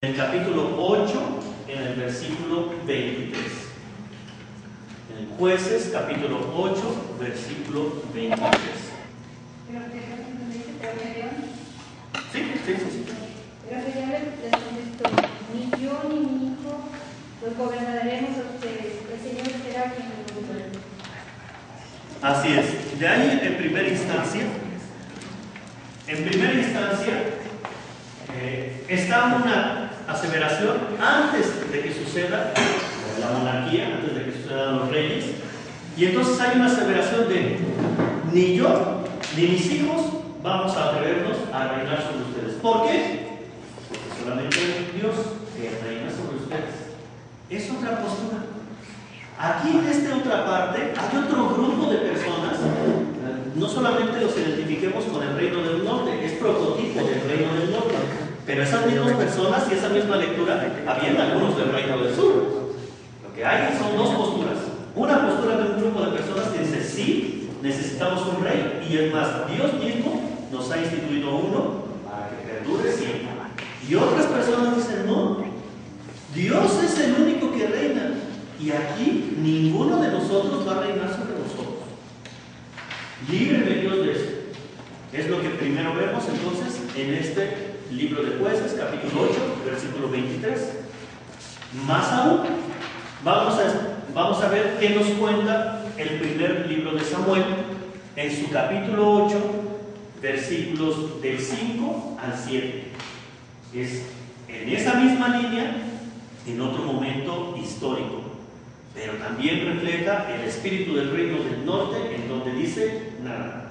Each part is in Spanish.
En el capítulo 8, en el versículo 23. En Jueces, capítulo 8, versículo 23. Sí. Pero Señor les contestó: ni yo ni mi hijo los gobernaremos a ustedes. El Señor será quien los gobierne. Así es. De ahí, en primera instancia, está una aseveración antes de que suceda la monarquía, antes de que sucedan los reyes, y entonces hay una aseveración de: ni yo ni mis hijos vamos a atrevernos a reinar sobre ustedes. ¿Por qué? Porque solamente Dios que reina sobre ustedes. Es otra postura. Aquí en esta otra parte hay otro grupo de personas. No solamente los identifiquemos con el reino del norte, es prototipo del reino del norte, pero esas mismas personas y esa misma lectura, habían algunos del reino del sur. Lo que hay son dos posturas. Una postura de un grupo de personas que dice: sí, necesitamos un rey, y es más, Dios mismo nos ha instituido uno para que perdure siempre. Y otras personas dicen: no, Dios es el único que reina, y aquí ninguno de nosotros va a reinar sobre nosotros. Líbreme Dios de eso. Es lo que primero vemos entonces en este libro de Jueces, capítulo 8, versículo 23. Más aún, vamos a ver qué nos cuenta el primer libro de Samuel en su capítulo 8, versículos del 5 al 7. Es en esa misma línea, en otro momento histórico, pero también refleja el espíritu del reino del norte, en donde dice: nada,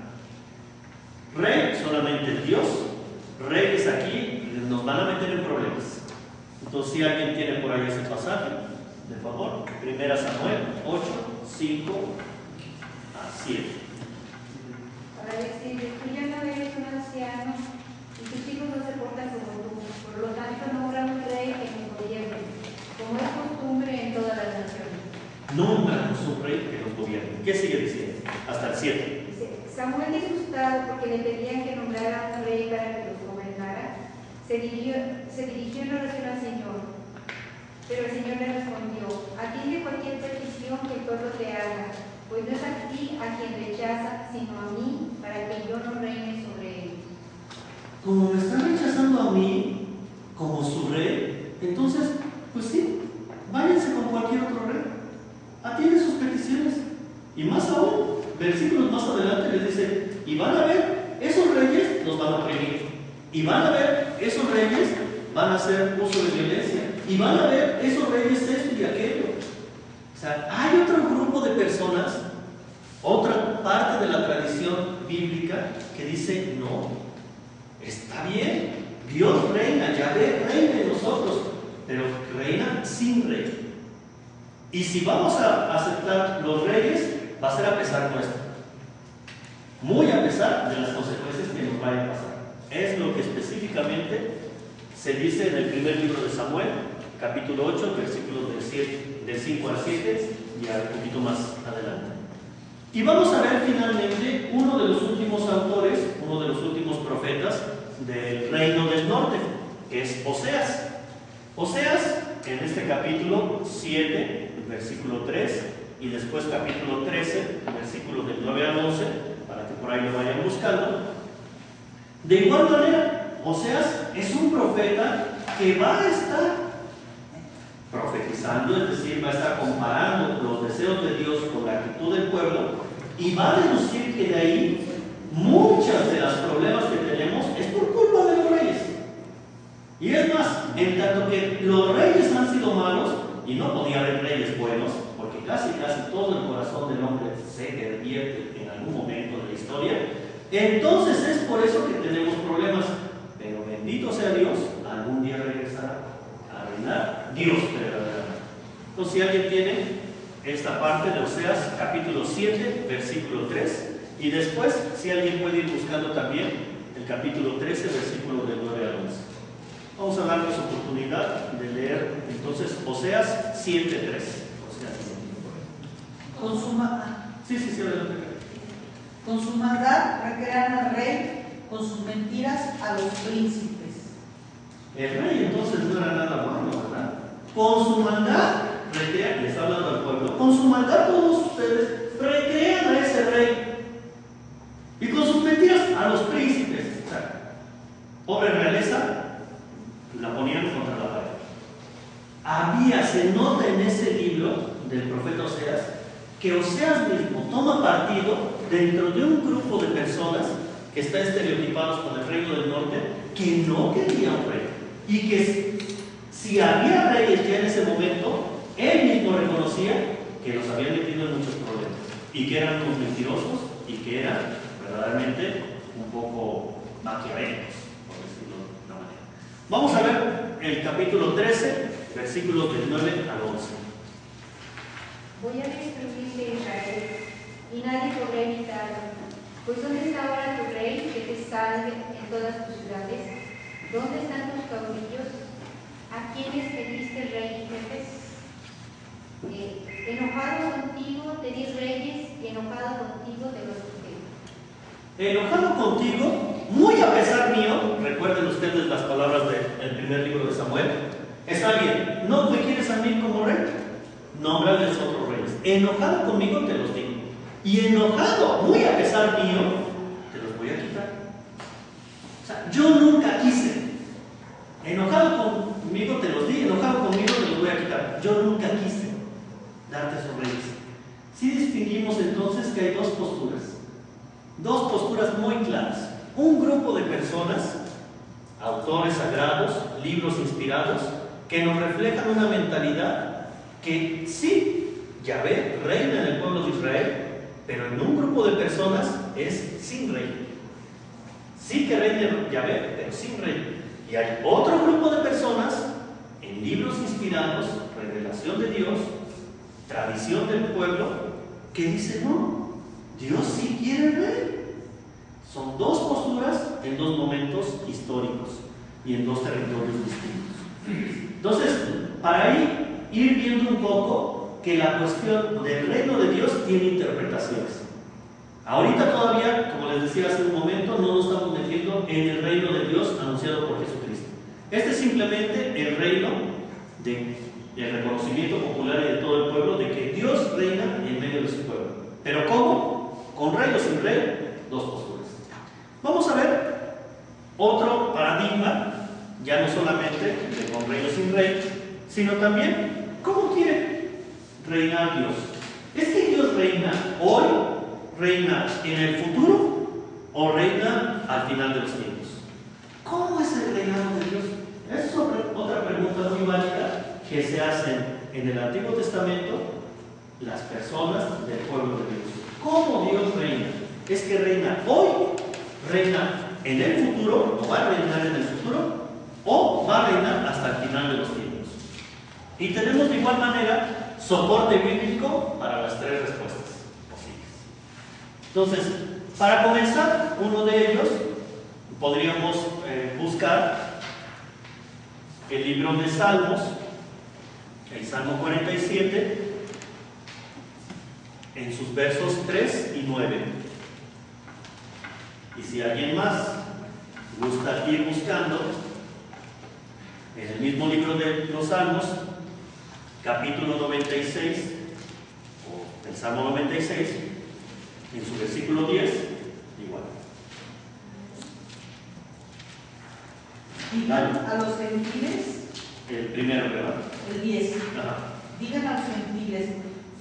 rey solamente Dios, reyes aquí nos van a meter en problemas. Entonces, si alguien tiene por ahí ese pasaje, de favor, 1 Samuel 8, 5 a 7. Ahora le escribe: tú ya no eres un anciano y tus hijos no se portan como tú, por lo tanto nombra un rey que nos gobierne, como es costumbre en todas las naciones. Nómbranos un rey que nos gobierne. ¿Qué sigue diciendo? Hasta el 7. Dice: Samuel, disgustado porque le pedían que nombrara un rey para que los gobernara, se dirigió en oración al Señor. Pero el Señor le respondió: atiende cualquier petición que el pueblo te haga, pues no es a ti a quien rechaza, sino a mí, para que yo no reine sobre ellos. Como me están rechazando a mí como su rey, entonces, pues sí, váyanse con cualquier otro rey. Atiende sus peticiones. Y más aún, versículos más adelante les dice: y van a ver, esos reyes los van a oprimir. Y van a ver, esos reyes van a hacer uso de violencia. Y van a ver, esos reyes esto y aquello. O sea, hay otro grupo de personas, otra parte de la tradición bíblica que dice: no, está bien, Dios reina, Yahvé reina en nosotros, pero reina sin rey. Y si vamos a aceptar los reyes, va a ser a pesar nuestro, muy a pesar de las consecuencias que nos vayan a pasar. Es lo que específicamente se dice en el primer libro de Samuel, capítulo 8, versículos del 5 al 7 y un poquito más adelante. Y vamos a ver finalmente uno de los últimos autores, uno de los últimos profetas del reino del norte, que es Oseas. Oseas, en este capítulo 7, versículo 3, y después capítulo 13, versículos del 9 al 11, para que por ahí lo vayan buscando. De igual manera, Oseas es un profeta que va a estar profetizando, es decir, va a estar comparando los deseos de Dios con la actitud del pueblo, y va a deducir que de ahí muchas de los problemas que tenemos es por culpa de los reyes. Y es más, en tanto que los reyes han sido malos, y no podía haber reyes buenos, porque casi todo el corazón del hombre se pervierte en algún momento de la historia, entonces es por eso que tenemos problemas. Pero bendito sea Dios, algún día regresará a reinar Dios verdaderamente. Entonces, si alguien tiene esta parte de Oseas, capítulo 7, versículo 3, y después, si alguien puede ir buscando también el capítulo 13, versículo del 9 al 11. Vamos a darles oportunidad de leer entonces Oseas 7:3. Con su maldad recrean al rey, con sus mentiras a los príncipes. El rey entonces no era nada bueno, ¿verdad? Con su maldad, recrean, les está hablando al pueblo, con su maldad todos ustedes recrean a ese rey. Y con sus mentiras a los príncipes. O sea, pobre realeza, la ponían contra la pared. Se nota en ese libro del profeta Oseas, que Oseas mismo toma partido dentro de un grupo de personas que están estereotipados con el reino del norte, que no quería un rey. Y que si había reyes ya en ese momento, él mismo reconocía que los habían metido en muchos problemas. Y que eran unos mentirosos y que eran verdaderamente un poco maquiavélicos, por decirlo de una manera. Vamos a ver el capítulo 13, versículos del 9 al 11. Voy a destruirte, Israel, y nadie podrá evitarlo. Pues ¿dónde está ahora tu rey que te salve en todas tus ciudades? ¿Dónde están tus caudillos? ¿A quienes te diste rey y jefes? Enojado contigo te di reyes, y enojado contigo te los quité. Enojado contigo, muy a pesar mío, recuerden ustedes las palabras del primer libro de Samuel. Está bien, ¿no me quieres a mí como rey? Nómbrales otros reyes. Enojado conmigo te los digo. Y enojado, muy a pesar mío, te los voy a quitar. O sea, yo nunca quise. Enojado conmigo te los di, enojado conmigo te los voy a quitar. Yo nunca quise darte esos reyes. Sí distinguimos entonces que hay dos posturas muy claras. Un grupo de personas, autores sagrados, libros inspirados, que nos reflejan una mentalidad que sí, Yahvé reina en el pueblo de Israel, pero en un grupo de personas es sin rey. Sí que reina Yahvé, pero sin rey. Y hay otro grupo de personas en libros inspirados, revelación de Dios, tradición del pueblo, que dice no, Dios sí quiere rey. Son dos posturas en dos momentos históricos y en dos territorios distintos. Entonces, para ahí ir viendo un poco que la cuestión del reino de Dios tiene interpretaciones. Ahorita todavía, como les decía hace un momento, no nos estamos metiendo en el reino de Dios anunciado por Jesucristo. Este es simplemente el reino del reconocimiento popular y de todo el pueblo de que Dios reina en medio de su pueblo. ¿Pero cómo? ¿Con rey o sin rey? Dos posturas. Vamos a ver otro paradigma, ya no solamente de con rey o sin rey, sino también cómo quiere reinar Dios. ¿Es que Dios reina hoy, reina en el futuro o reina al final de los tiempos? ¿Cómo es el reinado de Dios? Es otra pregunta muy válida que se hacen en el Antiguo Testamento las personas del pueblo de Dios. ¿Cómo Dios reina? ¿Es que reina hoy, reina en el futuro, o va a reinar en el futuro, o va a reinar hasta el final de los tiempos? Y tenemos de igual manera soporte bíblico para las tres respuestas posibles. Entonces, para comenzar, uno de ellos podríamos buscar el libro de Salmos, el Salmo 47, en sus versos 3 y 9. Y si alguien más gusta ir buscando, en el mismo libro de los Salmos, capítulo 96, o el Salmo 96, en su versículo 10, igual. Digan a los gentiles, El primero, ¿verdad? el 10. Ajá. Digan a los gentiles,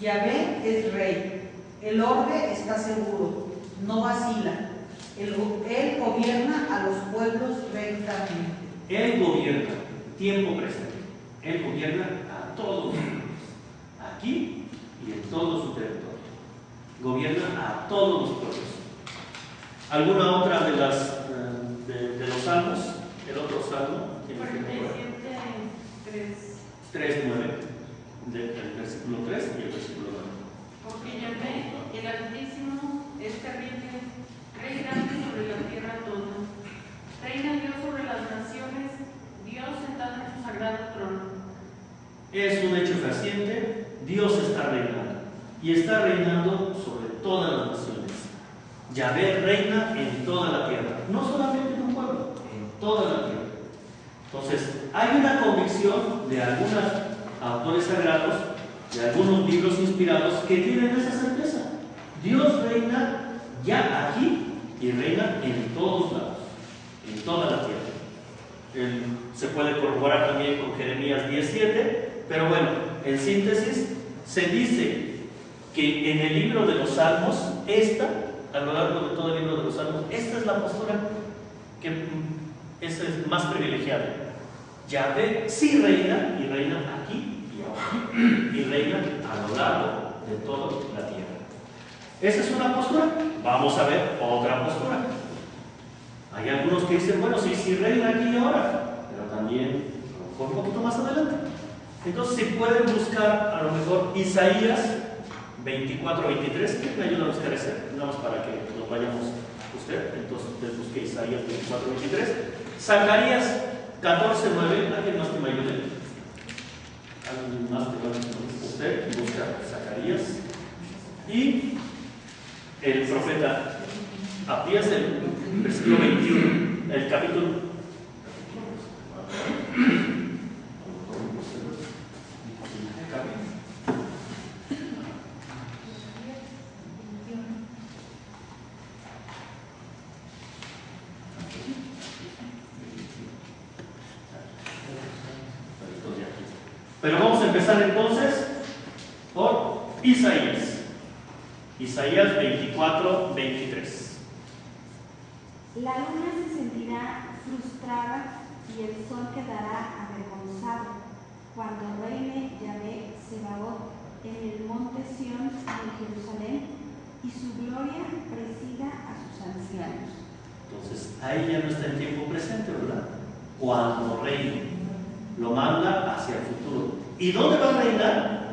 Yahvé es rey, el orbe está seguro, no vacila, él gobierna a los pueblos rectamente. Él gobierna, tiempo presente, Él gobierna a todos los pueblos, aquí y en todo su territorio. Gobierna a todos los pueblos. ¿Alguna otra de los salmos? El otro salmo, 3:9, del versículo 3 y el versículo 9. Porque Yahvé, el Altísimo, es terrible, rey grande sobre la tierra toda. Reina Dios sobre las naciones, Dios sentado en su sagrado trono. Es un hecho fehaciente, Dios está reinando, y está reinando sobre todas las naciones. Yahvé reina en toda la tierra, no solamente en un pueblo, en toda la tierra. Entonces, hay una convicción de algunos autores sagrados, de algunos libros inspirados, que tienen esa certeza. Dios reina ya aquí y reina en todos lados, en toda la tierra. Se puede corroborar también con Jeremías 17, pero bueno, en síntesis, se dice que en el libro de los Salmos, a lo largo de todo el libro de los Salmos, esta es la postura que es más privilegiada. Yahvé sí reina, y reina aquí y ahora, y reina a lo largo de toda la tierra. Esa es una postura. Vamos a ver otra postura. Hay algunos que dicen, bueno, sí reina aquí y ahora, pero también un poquito más adelante. Entonces, si pueden buscar a lo mejor Isaías 24-23, ¿quién me ayuda a buscar ese? Nada más para que lo vayamos usted. Entonces, usted busque Isaías 24-23. Zacarías 14:9. ¿Alguien más que me ayude? ¿Alguien más que me ayude? Usted busca Zacarías. Y el profeta Abdías, el versículo 21, el capítulo. Pero vamos a empezar entonces por Isaías. Isaías 24-23. La luna se sentirá frustrada y el sol quedará avergonzado cuando reine Yahvé Sebaot en el monte Sión de Jerusalén y su gloria presida a sus ancianos. Entonces, ahí ya no está en tiempo presente, ¿verdad? Cuando reine, lo manda hacia el futuro. ¿Y dónde va a reinar?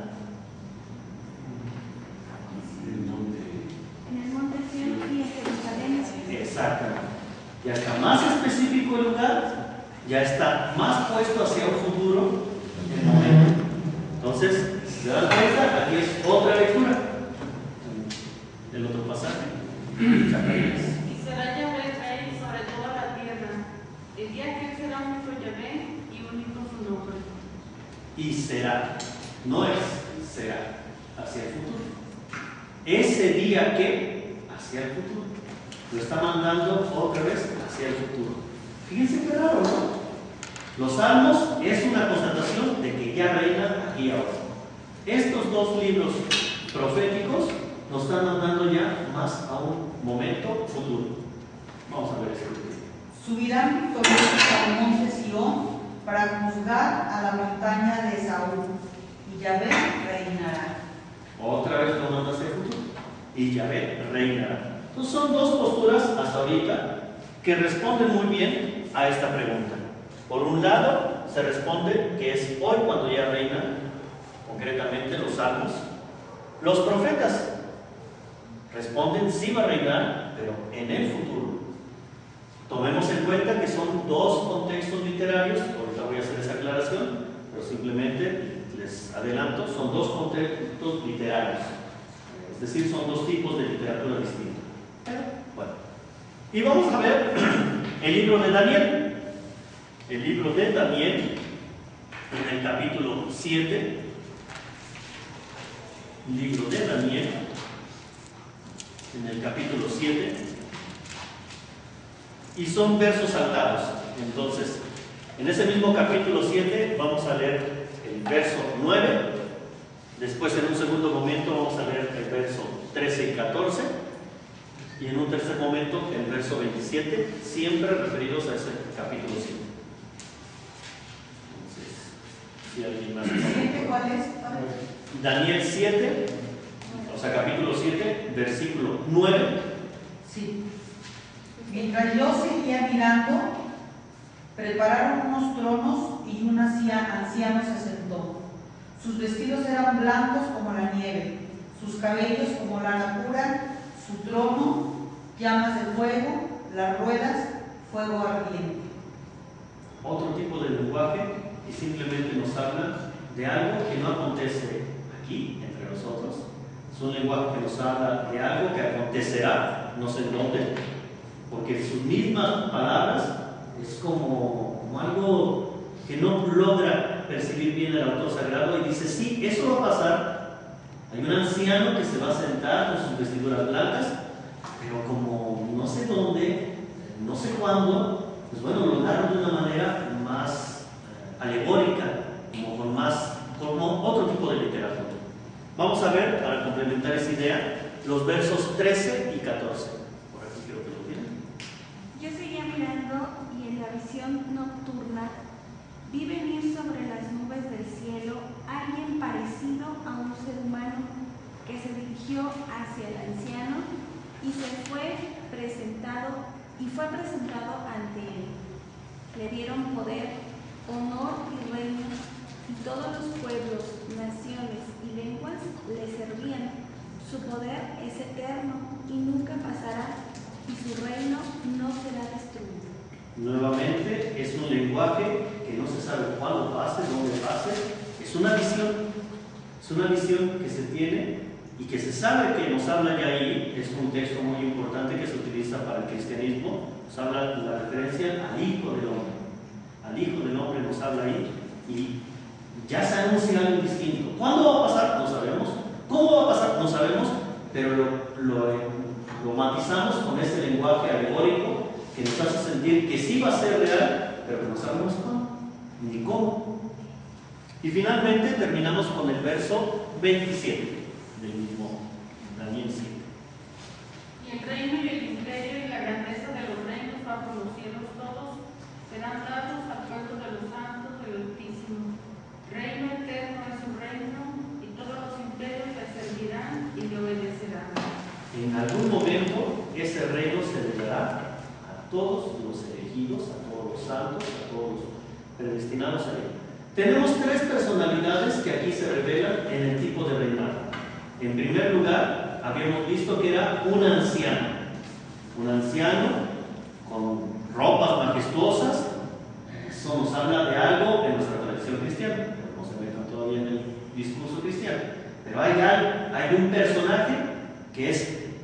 Exactamente. Y hasta más específico el lugar, ya está más puesto hacia un futuro el momento. Entonces, si se dan cuenta, aquí es otra lectura del otro pasaje. Y será Yahvé rey sobre toda la tierra. El día que él será único Yahvé y único su nombre. Y será, no es, será hacia el futuro. Ese día que hacia el futuro. Lo está mandando otra vez hacia el futuro. Fíjense qué raro, ¿no? Los Salmos es una constatación de que ya reina aquí y ahora. Estos dos libros proféticos nos están mandando ya más a un momento futuro. Vamos a ver esto. Subirán victoriosos al monte Sión para juzgar a la montaña de Saúl, y Yahvé reinará. Otra vez lo manda hacia el futuro. Y Yahvé reinará. Entonces son dos posturas hasta ahorita que responden muy bien a esta pregunta. Por un lado, se responde que es hoy cuando ya reina, concretamente los salmos. Los profetas responden sí va a reinar, pero en el futuro. Tomemos en cuenta que son dos contextos literarios, ahorita voy a hacer esa aclaración, pero simplemente les adelanto, son dos contextos literarios. Es decir, son dos tipos de literatura distinta. Bueno, y vamos a ver el libro de Daniel. El libro de Daniel, en el capítulo 7. Libro de Daniel, en el capítulo 7. Y son versos saltados. Entonces, en ese mismo capítulo 7 vamos a leer el verso 9. Después, en un segundo momento, vamos a leer el verso 13 y 14. Y en un tercer momento, el verso 27, siempre referidos a ese capítulo 7. Entonces, si alguien más. ¿Cuál es? Daniel 7, o sea, capítulo 7, versículo 9. Sí. Mientras yo seguía mirando, prepararon unos tronos y un anciano se sentó. Sus vestidos eran blancos como la nieve, sus cabellos como lana pura, su trono, llamas de fuego, las ruedas, fuego ardiente. Otro tipo de lenguaje y simplemente nos habla de algo que no acontece aquí entre nosotros. Es un lenguaje que nos habla de algo que acontecerá, no sé en dónde, porque sus mismas palabras es como algo que no logra percibir bien el autor sagrado y dice, sí, eso va a pasar. Hay un anciano que se va a sentar con sus vestiduras blancas, pero como no sé dónde, no sé cuándo, pues bueno, lo narra de una manera más alegórica, como otro tipo de literatura. Vamos a ver, para complementar esa idea, los versos 13 y 14. Por aquí creo que lo tienen. Yo seguía mirando y en la visión nocturna vi venir sobre las nubes del cielo alguien parecido a un ser humano que se dirigió hacia el anciano y fue presentado ante él. Le dieron poder, honor y reino, y todos los pueblos, naciones y lenguas le servían. Su poder es eterno y nunca pasará, y su reino no será destruido. Nuevamente, es un lenguaje que no se sabe cuándo pase, dónde pase. Es una visión que se tiene y que se sabe que nos habla ya ahí. Es un texto muy importante que se utiliza para el cristianismo. Nos habla de la referencia al Hijo del Hombre. Al Hijo del Hombre nos habla ahí y ya sabemos si algo distinto. ¿Cuándo va a pasar? No sabemos. ¿Cómo va a pasar? No sabemos, pero lo matizamos con ese lenguaje alegórico que nos hace sentir que sí va a ser real, pero que no sabemos cuándo, ni cómo. Y finalmente terminamos con el verso 27 del mismo Daniel 7. Y el reino y el imperio y la grandeza de los reinos bajo los cielos todos serán dados al pueblo de los santos del Altísimo. Reino eterno es su reino, y todos los imperios le servirán y le obedecerán. En algún momento ese reino se le dará a todos los elegidos, a todos los santos, a todos los predestinados a él. Tenemos tres personalidades que aquí se revelan en el tipo de reinado. En primer lugar, habíamos visto que era un anciano con ropas majestuosas. Eso nos habla de algo en nuestra tradición cristiana, pero no se metan todavía en el discurso cristiano. Pero hay un personaje que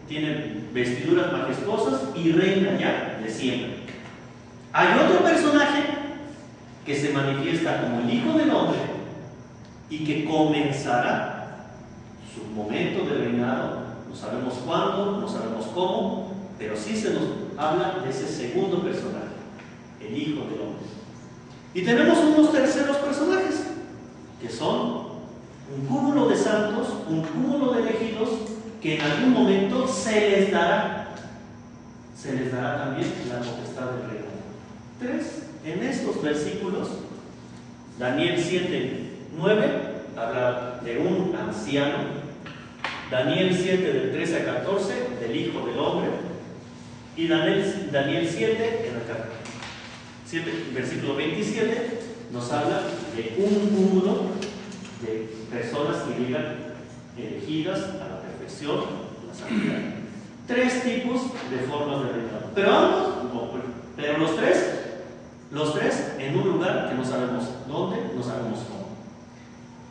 tiene vestiduras majestuosas y reina ya de siempre. Hay otro personaje que se manifiesta como el Hijo del Hombre y que comenzará su momento de reinado. No sabemos cuándo, no sabemos cómo, pero sí se nos habla de ese segundo personaje, el Hijo del Hombre. Y tenemos unos terceros personajes, que son un cúmulo de santos, un cúmulo de elegidos, que en algún momento se les dará también la potestad del reino. Tres, en estos versículos, Daniel 7:9 habla de un anciano, Daniel 7 del 13 a 14 del Hijo del Hombre, y Daniel 7 en el versículo 27 nos habla de un cúmulo de personas que llegan elegidas a la perfección, a la santidad. Tres tipos de formas de reinado, pero los tres en un lugar que no sabemos dónde, no sabemos cómo.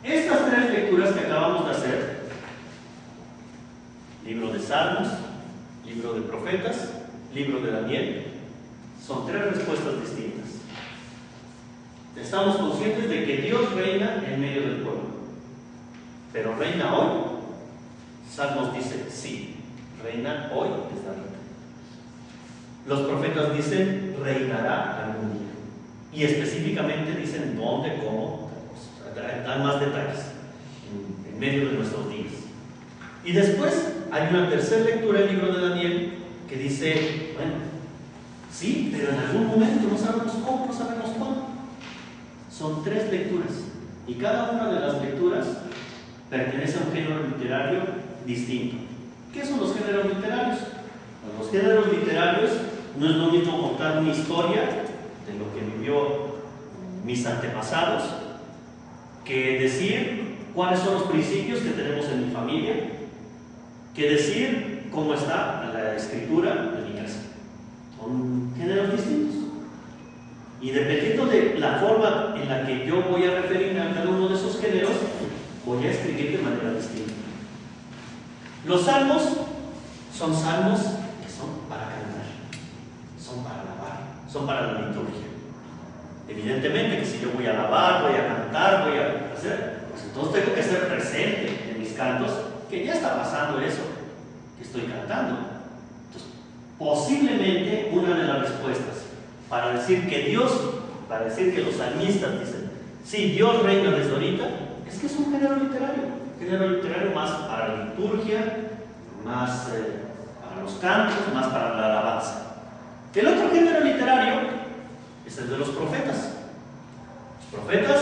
Estas tres lecturas que acabamos de hacer, libro de Salmos, libro de Profetas, libro de Daniel, son tres respuestas distintas. Estamos conscientes de que Dios reina en medio del pueblo, pero reina hoy. Salmos dice, sí, reina hoy está reina. Los profetas dicen, reinará algún día. Y específicamente dicen dónde, cómo, dan más detalles en medio de nuestros días. Y después hay una tercera lectura del libro de Daniel que dice, bueno, sí, pero en algún momento no sabemos cómo, no sabemos cuándo. Son tres lecturas y cada una de las lecturas pertenece a un género literario distinto. ¿Qué son los géneros literarios? Pues los géneros literarios no es lo mismo contar una historia de lo que vivió mis antepasados que decir cuáles son los principios que tenemos en mi familia, que decir cómo está la escritura de mi casa. Son géneros distintos. Y dependiendo de la forma en la que yo voy a referirme a cada uno de esos géneros, voy a escribir de manera distinta. Los salmos son salmos que son para cantar, son para alabar, son para la liturgia. Evidentemente que si yo voy a alabar, voy a cantar, voy a hacer, pues entonces tengo que ser presente en mis cantos, que ya está pasando eso que estoy cantando. Entonces, posiblemente una de las respuestas para decir que los salmistas dicen, sí, Dios reina desde ahorita, es que es un género literario más para la liturgia, más para los cantos, más para la alabanza. El otro género literario es el de los profetas. Los profetas,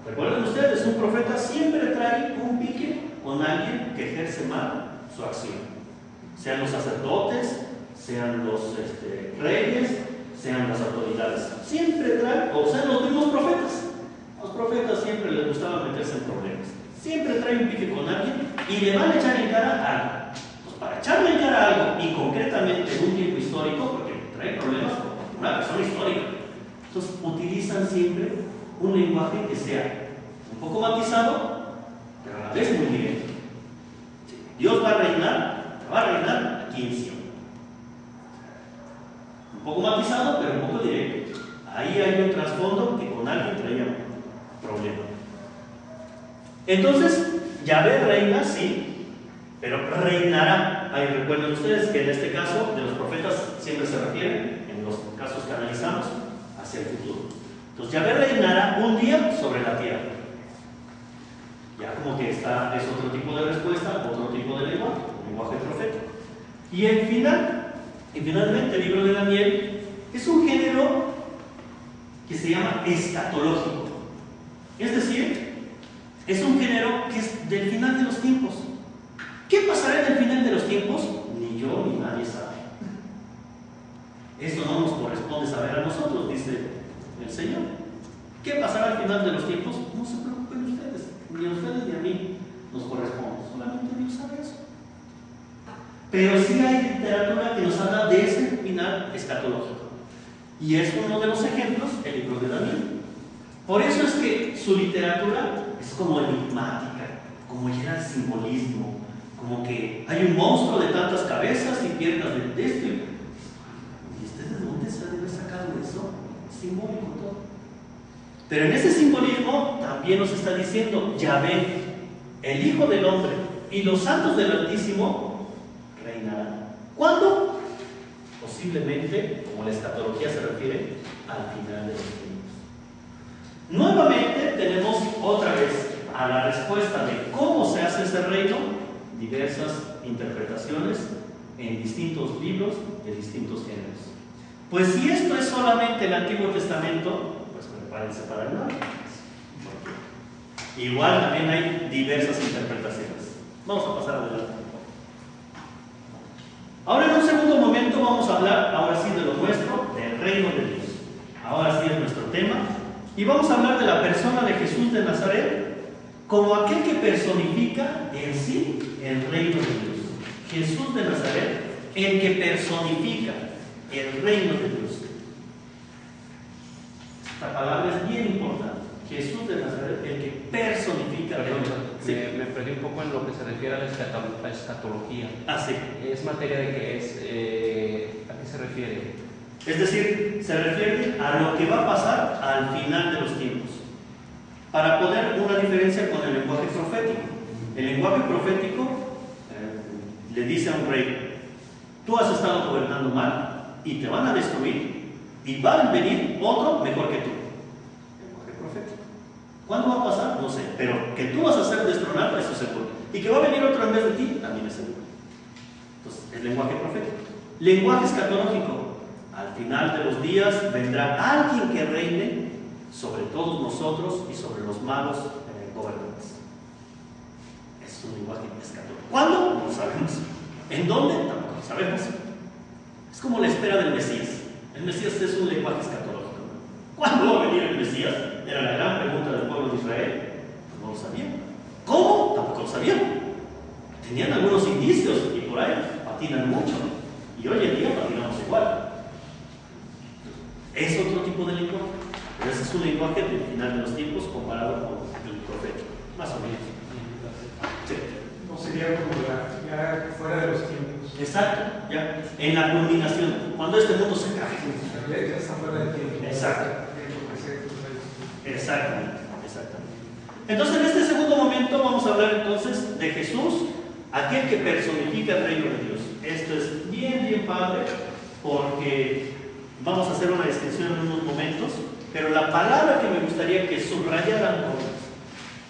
recuerden ustedes, un profeta siempre trae un pique con alguien que ejerce mal su acción. Sean los sacerdotes, sean los reyes, sean las autoridades. Siempre trae, o sean los mismos profetas. Los profetas siempre les gustaba meterse en problemas. Siempre trae un pique con alguien y le van a echar en cara algo. Pues para echarle en cara algo, y concretamente en un tiempo histórico, porque trae problemas con una persona histórica, entonces utilizan siempre un lenguaje que sea un poco matizado, pero a la vez muy directo. Dios va a reinar aquí en Sion. Un poco matizado, pero un poco directo. Ahí hay un trasfondo que con alguien traía problema. Entonces, Yahvé reina, sí, pero reinará. Ahí recuerden ustedes que en este caso de los profetas siempre se refiere, en los casos que analizamos, hacia el futuro. Entonces, Yahvé reinará un día sobre la tierra. Ya como que es otro tipo de respuesta, otro tipo de lenguaje profético. Y finalmente, el libro de Daniel es un género que se llama escatológico. Es decir, es un género que es del final de los tiempos. ¿Qué pasará en el final de los tiempos? Ni yo ni nadie sabe. Eso no nos corresponde saber a nosotros, dice el Señor. ¿Qué pasará al final de los tiempos? No se preocupen ustedes, ni a ustedes ni a mí nos corresponde. Solamente Dios sabe eso. Pero sí hay literatura que nos habla de ese final escatológico. Y es uno de los ejemplos, el libro de Daniel. Por eso es que su literatura es como enigmática, como llena de simbolismo, como que hay un monstruo de tantas cabezas y piernas de esto. ¿Y ustedes de dónde se debe haber sacado eso? Es simbólico todo. Pero en ese simbolismo también nos está diciendo Yahvé, el Hijo del Hombre y los santos del Altísimo reinarán. ¿Cuándo? Posiblemente, como la escatología se refiere, al final de los tiempos. Nuevamente tenemos otra vez a la respuesta de cómo se hace ese reino, diversas interpretaciones en distintos libros de distintos géneros. Pues si esto es solamente el Antiguo Testamento, pues prepárense para el Nuevo. Igual también hay diversas interpretaciones. Vamos a pasar adelante. Ahora en un segundo momento vamos a hablar, ahora sí, de lo nuestro, del reino de Dios. Ahora sí es nuestro tema. Y vamos a hablar de la persona de Jesús de Nazaret como aquel que personifica en sí el reino de Dios. Jesús de Nazaret, el que personifica el reino de Dios. Esta palabra es bien importante. Jesús de Nazaret, el que personifica el reino de Dios. Sí. Me perdí un poco en lo que se refiere a la escatología. Ah, sí. ¿Es materia de qué es? ¿A qué se refiere? Es decir, se refiere a lo que va a pasar al final de los tiempos. Para poner una diferencia con el lenguaje profético. El lenguaje profético le dice a un rey: tú has estado gobernando mal y te van a destruir y va a venir otro mejor que tú. Lenguaje profético. ¿Cuándo va a pasar? No sé, pero que tú vas a ser destronado, eso es seguro. Y que va a venir otro en vez de ti, también es seguro. Entonces, el lenguaje profético. Lenguaje escatológico. Al final de los días vendrá alguien que reine sobre todos nosotros y sobre los malos gobernantes. Es un lenguaje escatológico. ¿Cuándo? No sabemos. ¿En dónde? Tampoco sabemos. Es como la espera del Mesías. El Mesías es un lenguaje escatológico. ¿Cuándo va a venir el Mesías? Era la gran pregunta del pueblo de Israel. Pues no lo sabían. ¿Cómo? Tampoco lo sabían. Tenían algunos indicios y por ahí patinan mucho. Y hoy en día patinamos igual. Es otro tipo de lenguaje, pero ese es un lenguaje del final de los tiempos comparado con el profético, más o menos. Sí. No sería como ya fuera de los tiempos. Exacto, ya en la culminación, cuando este mundo se cae. Ya está fuera del tiempo. Exacto. Exactamente. Entonces, en este segundo momento vamos a hablar entonces de Jesús, aquel que personifica el reino de Dios. Esto es bien padre, porque vamos a hacer una distinción en unos momentos, pero la palabra que me gustaría que subrayaran todos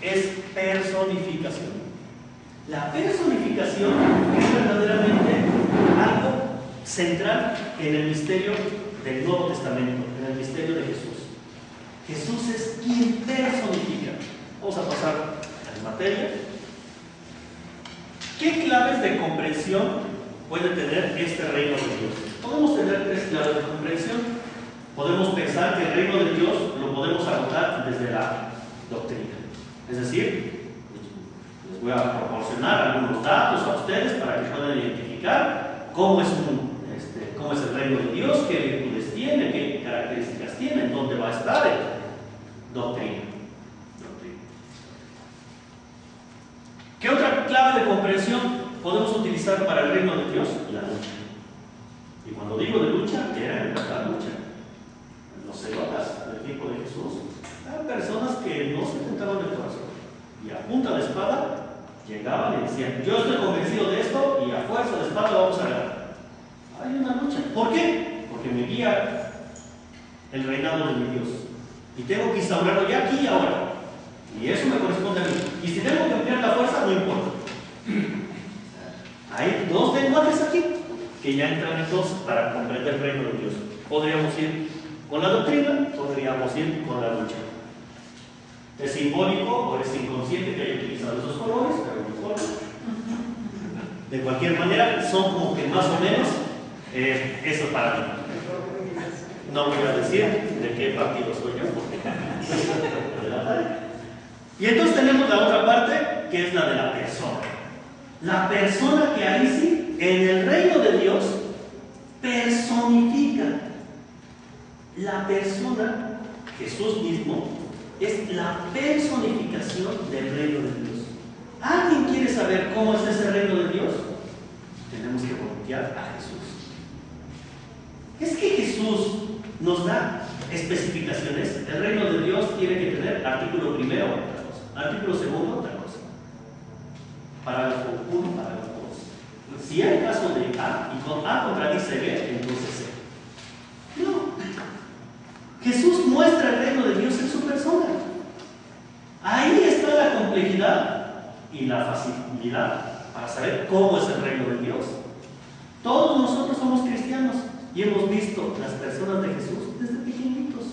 es personificación. La personificación es verdaderamente algo central en el misterio del Nuevo Testamento, en el misterio de Jesús. Jesús es quien personifica. Vamos a pasar a la materia. ¿Qué claves de comprensión puede tener este reino de Dios? Podemos tener 3 claves de comprensión. Podemos pensar que el reino de Dios lo podemos agotar desde la doctrina. Es decir, les voy a proporcionar algunos datos a ustedes para que puedan identificar cómo es el reino de Dios, qué virtudes tiene, qué características tiene, dónde va a estar. Doctrina. ¿Qué otra clave de comprensión podemos utilizar para el reino de Dios? La lucha. Y cuando digo de lucha, era en verdad lucha. Los celotas del tiempo de Jesús eran personas que no se tentaban el corazón. Y a punta de espada llegaban y decían: yo estoy convencido de esto y a fuerza de espada vamos a ganar. Hay una lucha. ¿Por qué? Porque me guía el reinado de mi Dios. Y tengo que instaurarlo ya aquí y ahora. Y eso me corresponde a mí. Y si tengo que emplear la fuerza, no importa. Hay 2 lenguajes aquí que ya entran entonces para comprender el reino de Dios. Podríamos ir con la doctrina, podríamos ir con la lucha. Es simbólico o es inconsciente que haya utilizado esos colores, pero no importa. De cualquier manera, son como que más o menos eso para mí. No voy a decir de qué partido soy yo, porque y entonces tenemos la otra parte, que es la de la persona. La persona que ahí sí, en el reino de Dios, personifica. La persona, Jesús mismo, es la personificación del reino de Dios. ¿Alguien quiere saber cómo es ese reino de Dios? Tenemos que voltear a Jesús. Es que Jesús nos da especificaciones. El reino de Dios tiene que tener artículo primero otra cosa, artículo segundo otra cosa, parágrafo 1, parágrafo 2. Si hay caso de A y con A contradice B, entonces C. No. Jesús muestra el reino de Dios en su persona. Ahí está la complejidad y la facilidad para saber cómo es el reino de Dios. Todos nosotros somos cristianos y hemos visto las personas de Jesús desde pequeñitos,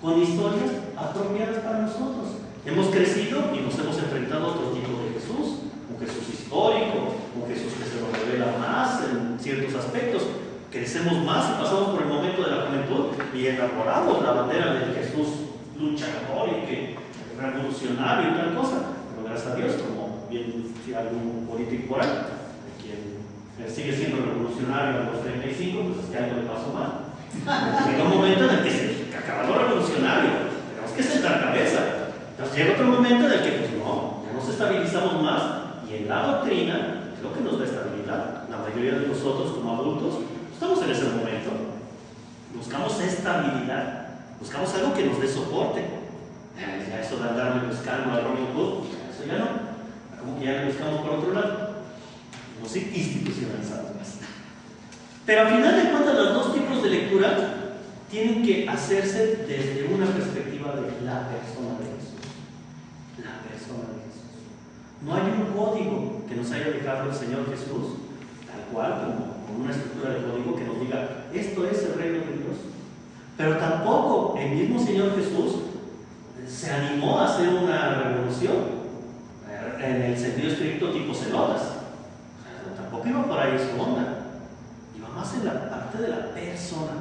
con historias apropiadas para nosotros. Hemos crecido y nos hemos enfrentado a otro tipo de Jesús, un Jesús histórico, un Jesús que se nos revela más en ciertos aspectos. Crecemos más y pasamos por el momento de la juventud y enamoramos la bandera del Jesús luchador y que revolucionario y tal cosa. Pero gracias a Dios, como bien si algún político por ahí, quien sigue siendo revolucionario a los 35, pues es que algo le pasó mal. Llega un momento en el que se acaba lo revolucionario, tenemos que sentar cabeza. Entonces llega otro momento en el que pues no, ya nos estabilizamos más y en la doctrina es lo que nos da estabilidad. La mayoría de nosotros como adultos estamos en ese momento. Buscamos estabilidad, buscamos algo que nos dé soporte. Ya eso de andarle buscando a Robin Hood, eso ya no. Como que ya le buscamos por otro lado. Nos institucionalizamos más. Pero al final de cuentas, los 2 tipos de lectura tienen que hacerse desde una perspectiva de la persona de Jesús. La persona de Jesús. No hay un código que nos haya dejado el Señor Jesús, tal cual, como una estructura de código que nos diga, esto es el reino de Dios. Pero tampoco el mismo Señor Jesús se animó a hacer una revolución en el sentido estricto tipo celotas. Tampoco iba por ahí su onda. Iba más en la parte de la persona.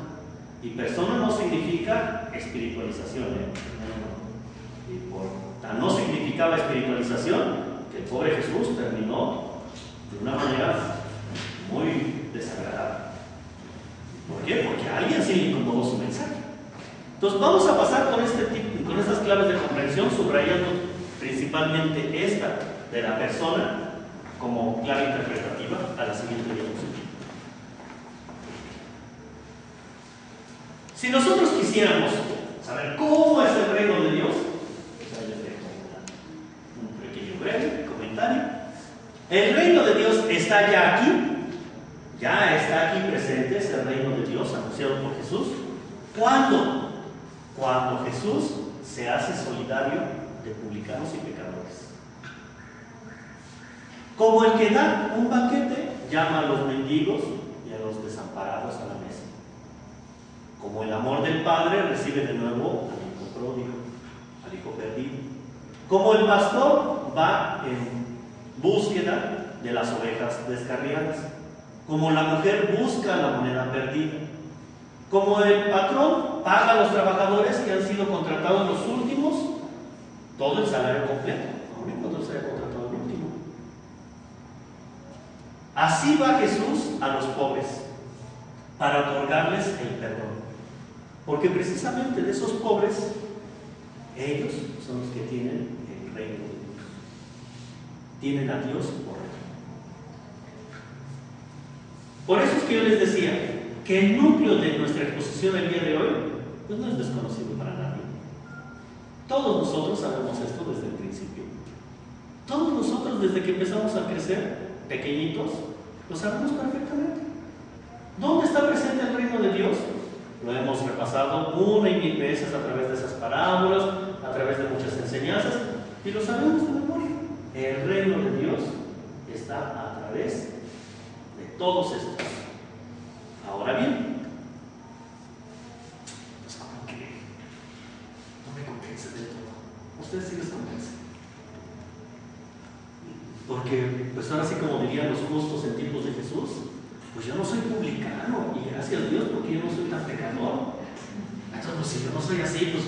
Y persona no significa espiritualización. Y por tan no significaba espiritualización que el pobre Jesús terminó de una manera muy desagradable. ¿Por qué? Porque a alguien sí le incomodó su mensaje. Entonces vamos a pasar con estas claves de comprensión, subrayando principalmente esta de la persona como clave interpretativa a la siguiente diapositiva. Si nosotros quisiéramos saber cómo es el reino de Dios, El reino de Dios está ya aquí. Ya está aquí presente ese reino de Dios anunciado por Jesús. ¿Cuándo? Cuando Jesús se hace solidario de publicanos y pecadores. Como el que da un banquete, llama a los mendigos y a los desamparados a la mesa. Como el amor del Padre recibe de nuevo al hijo pródigo, al hijo perdido. Como el pastor va en búsqueda de las ovejas descarriadas. Como la mujer busca la moneda perdida. Como el patrón paga a los trabajadores que han sido contratados los últimos todo el salario completo, aun cuando se haya contratado el último. Así va Jesús a los pobres para otorgarles el perdón. Porque precisamente de esos pobres, ellos son los que tienen el reino de Dios. Tienen a Dios por rey. Por eso es que yo les decía que el núcleo de nuestra exposición el día de hoy pues no es desconocido para nadie. Todos nosotros sabemos esto desde el principio. Todos nosotros desde que empezamos a crecer, pequeñitos, lo sabemos perfectamente. ¿Dónde está presente el reino de Dios? Lo hemos repasado una y mil veces a través de esas parábolas, a través de muchas enseñanzas, y lo sabemos de memoria. El reino de Dios está a través de todos estos. Ahora bien, pues como que no me convence del todo. ¿Ustedes sí les convence? Porque, pues ahora sí, como dirían los justos en tiempos de Jesús, pues yo no soy publicano, y gracias a Dios porque yo no soy tan pecador. Entonces, pues si yo no soy así, pues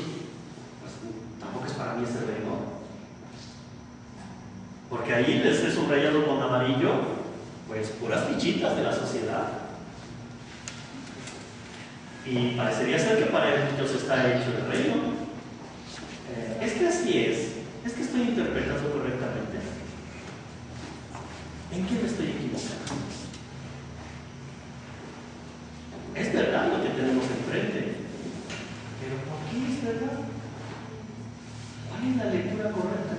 tampoco es para mí ese reino. Porque ahí les he subrayado con amarillo, pues puras fichitas de la sociedad. Y parecería ser que para ellos está hecho el reino. Es que así es que estoy interpretando correctamente. ¿En qué me estoy equivocando? Es verdad lo que tenemos enfrente, pero ¿por qué es verdad? ¿Cuál es la lectura correcta?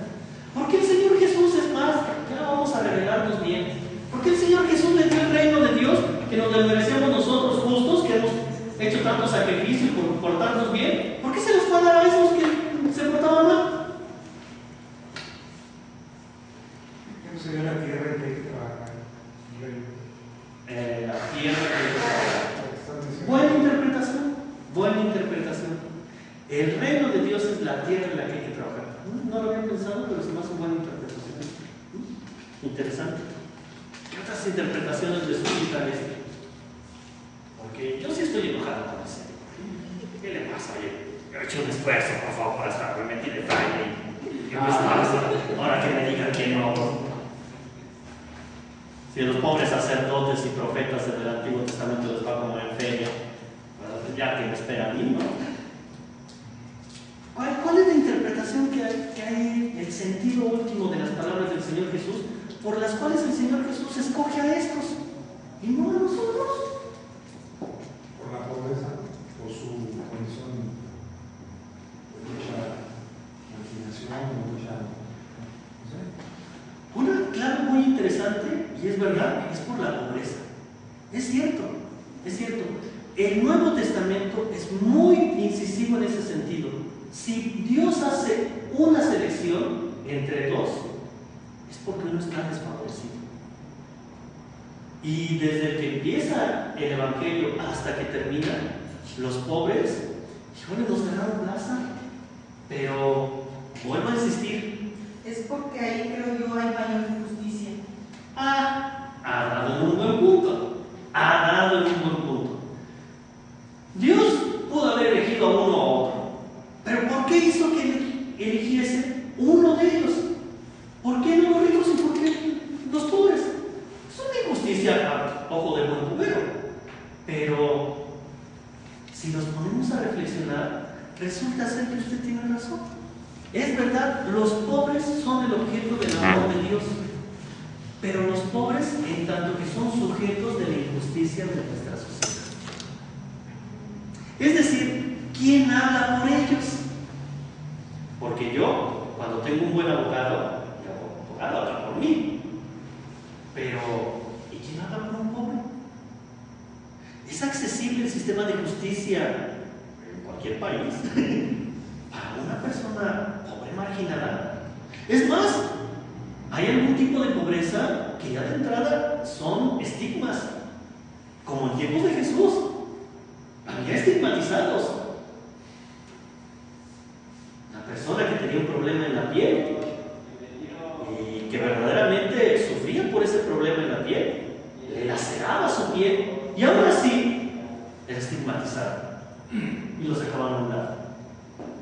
¿Por qué el Señor Jesús es más? Ya vamos a revelarnos bien. ¿Por qué el Señor Jesús le dio el reino de Dios que nos lo merecemos nosotros justos, que hemos hecho tanto sacrificio por portarnos bien? ¿Por qué se los fue a dar a esos que se portaban mal? ¿Qué sucedió en la tierra en que hay que trabajar? La tierra que hay que trabajar. Buena interpretación, buena interpretación. El reino de Dios es la tierra en la que hay que trabajar. No lo había pensado, pero se me hace buena interpretación. Interesante. ¿Qué otras interpretaciones le suscitan esto? Porque yo sí estoy enojado con eso. ¿Qué le pasa? Oye, yo he hecho un esfuerzo, por favor, para estar metido de fraile. ¿Qué me pasa? Ahora que me digan que no. Si los pobres sacerdotes y profetas del Antiguo Testamento les va como en feria, bueno, ya que me espera a mí, ¿no? ¿Cuál es la interpretación que hay, el sentido último de las palabras del Señor Jesús, por las cuales el Señor Jesús escoge a estos y no a nosotros? Por la pobreza, por su condición de mucha marginación, mucha... no sé. Una clave muy interesante, y es verdad, es por la pobreza. Es cierto, es cierto. El Nuevo Testamento es muy incisivo en ese sentido. Si Dios hace una selección entre dos, es porque uno está desfavorecido. Y desde el que empieza el Evangelio hasta que termina, los pobres, híjole, nos ganaron plaza. Pero vuelvo a insistir. Es porque ahí creo yo hay mayor injusticia. Ha dado en un buen punto. Ha dado en un buen punto. Dios pudo haber elegido a uno o a otro. Pero ¿por qué hizo que eligiese uno de ellos? ¿Por qué no los ricos y por qué los pobres? Es una injusticia a ojo de buen cubero. Pero si nos ponemos a reflexionar, resulta ser que usted tiene razón. Es verdad, los pobres son el objeto del amor de Dios. Pero los pobres, en tanto que son sujetos de la injusticia de nuestra sociedad. Es decir, ¿quién habla por ellos? Porque yo, cuando tengo un buen abogado, el abogado habla por mí. sistema de justicia en cualquier país para una persona pobre, marginada. Es más, hay algún tipo de pobreza que ya de entrada son estigmas, como en tiempos de Jesús. Había estigmatizados. Una persona que tenía un problema en la piel y que verdaderamente sufría por ese problema en la piel, le laceraba su piel y aún así era estigmatizado y lo sacaban a un lado.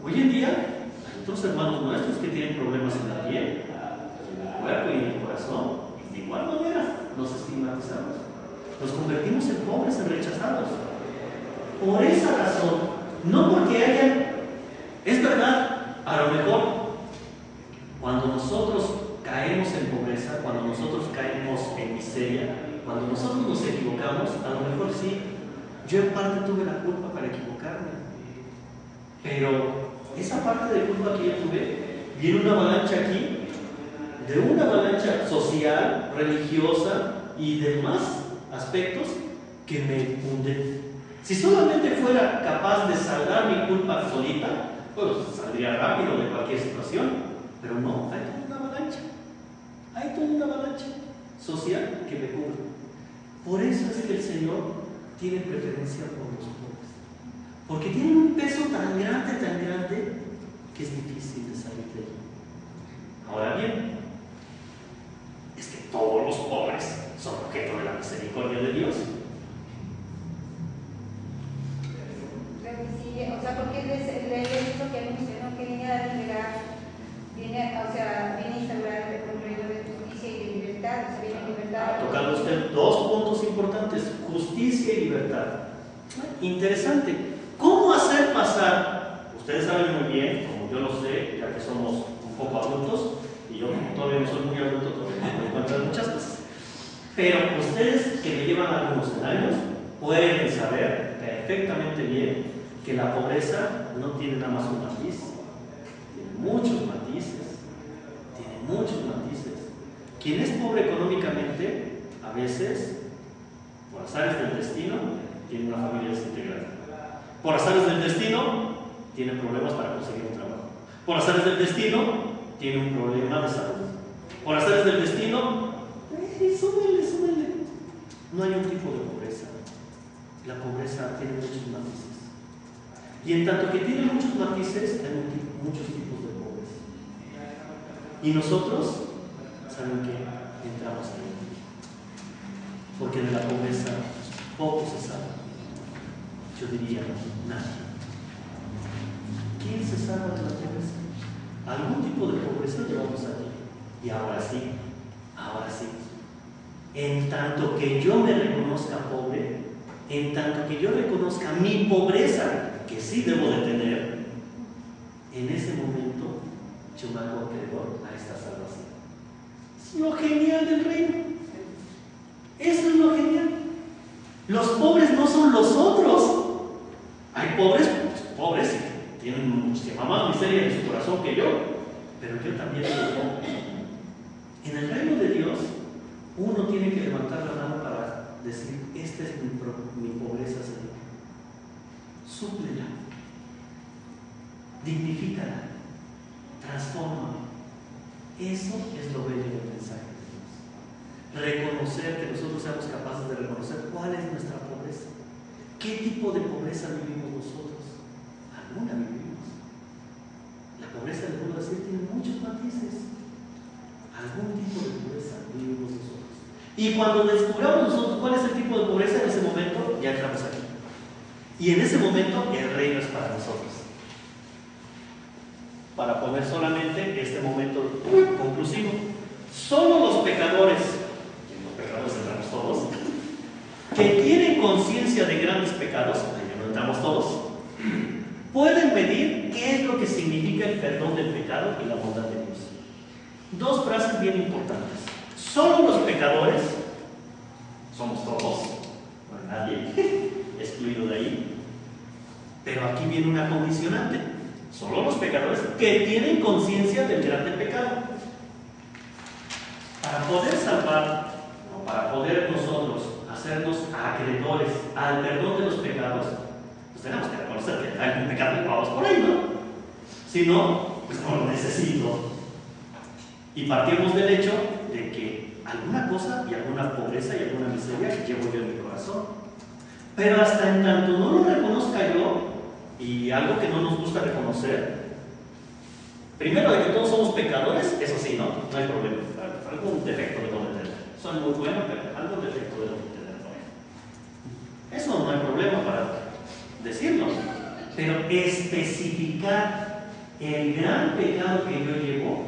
Hoy en día hay otros hermanos nuestros que tienen problemas en la piel, en el cuerpo y en el corazón, y de igual manera nos estigmatizamos, nos convertimos en pobres, en rechazados. Por esa razón, no porque hayan, es verdad, a lo mejor cuando nosotros caemos en pobreza, cuando nosotros caemos en miseria, cuando nosotros nos equivocamos, a lo mejor sí, yo en parte tuve la culpa para equivocarme, pero esa parte de culpa que yo tuve, viene una avalancha aquí, de una avalancha social, religiosa y demás aspectos que me hunden. Si solamente fuera capaz de saldar mi culpa solita, pues saldría rápido de cualquier situación, pero no, hay toda una avalancha. Hay toda una avalancha social que me cubre. Por eso es que el Señor tiene preferencia por los pobres. Porque tienen un peso tan grande, que es difícil de salir de allí. Ahora bien, es que todos los pobres son objeto de la misericordia de Dios. Sí, o sea, porque es eso que mencionó, que viene a liberar, viene a instaurar un reino de justicia y de libertad, o sea, viene libertad. Ha tocado usted dos puntos importantes: justicia y libertad. Interesante. ¿Cómo hacer pasar? Ustedes saben muy bien, como yo lo sé, ya que somos un poco adultos, y yo todavía no soy muy adulto, todavía me encuentro muchas cosas. Pero ustedes que me llevan algunos años pueden saber perfectamente bien que la pobreza no tiene nada más un matiz, tiene muchos matices, Quien es pobre económicamente, a veces, por azares del destino, tiene una familia desintegrada. Por azares del destino, tiene problemas para conseguir un trabajo. Por azares del destino, tiene un problema de salud. Por azares del destino, súbele. No hay un tipo de pobreza. La pobreza tiene muchos matices. Y en tanto que tiene muchos matices, hay muchos tipos de pobreza. Y nosotros, ¿saben qué? Entramos ahí. Porque de la pobreza poco se sabe. Yo diría, nadie. ¿Quién se salva de la pobreza? Algún tipo de pobreza llevamos allí. Y ahora sí. En tanto que yo me reconozca pobre, en tanto que yo reconozca mi pobreza, que sí debo de tener, en ese momento yo me hago acreedor a esta salvación. Es lo genial del reino. Eso es lo genial. Los pobres no son los otros. Hay pobres, pobres, tienen muchísima más miseria en su corazón que yo, pero yo también lo pongo. En el reino de Dios, uno tiene que levantar la mano para decir: esta es mi pobreza, Señor. Súplela, dignifícala, transfórmame. Eso es lo bello del mensaje de Dios. Reconocer, que nosotros seamos capaces de reconocer cuál es nuestra pobreza. ¿Qué tipo de pobreza vivimos nosotros? Alguna vivimos. La pobreza, les puedo decir, tiene muchos matices. Algún tipo de pobreza vivimos nosotros. Y cuando descubramos nosotros cuál es el tipo de pobreza, en ese momento ya entramos aquí. Y en ese momento el reino es para nosotros. Para poner solamente este momento conclusivo, solo los pecadores, y los pecadores entramos todos, que tienen conciencia de grandes pecados, ahí no entramos todos, pueden medir qué es lo que significa el perdón del pecado y la bondad de Dios. Dos frases bien importantes. Solo los pecadores, somos todos, no hay nadie excluido de ahí, pero aquí viene una condicionante: solo los pecadores que tienen conciencia del grande pecado. Para poder salvar, o para poder nosotros hacernos acreedores al perdón de los pecados, pues tenemos que reconocer que hay un pecado y vamos por ahí, ¿no? Si no, pues no lo necesito. Y partimos del hecho de que alguna cosa y alguna pobreza y alguna miseria llevo yo en mi corazón. Pero hasta en tanto no lo reconozca yo, y algo que no nos gusta reconocer, primero de que todos somos pecadores, eso sí, no hay problema. Algún defecto debo de tener. Soy muy bueno, pero algún defecto debo de tener. Eso no hay problema para decirlo. Pero especificar el gran pecado que yo llevo,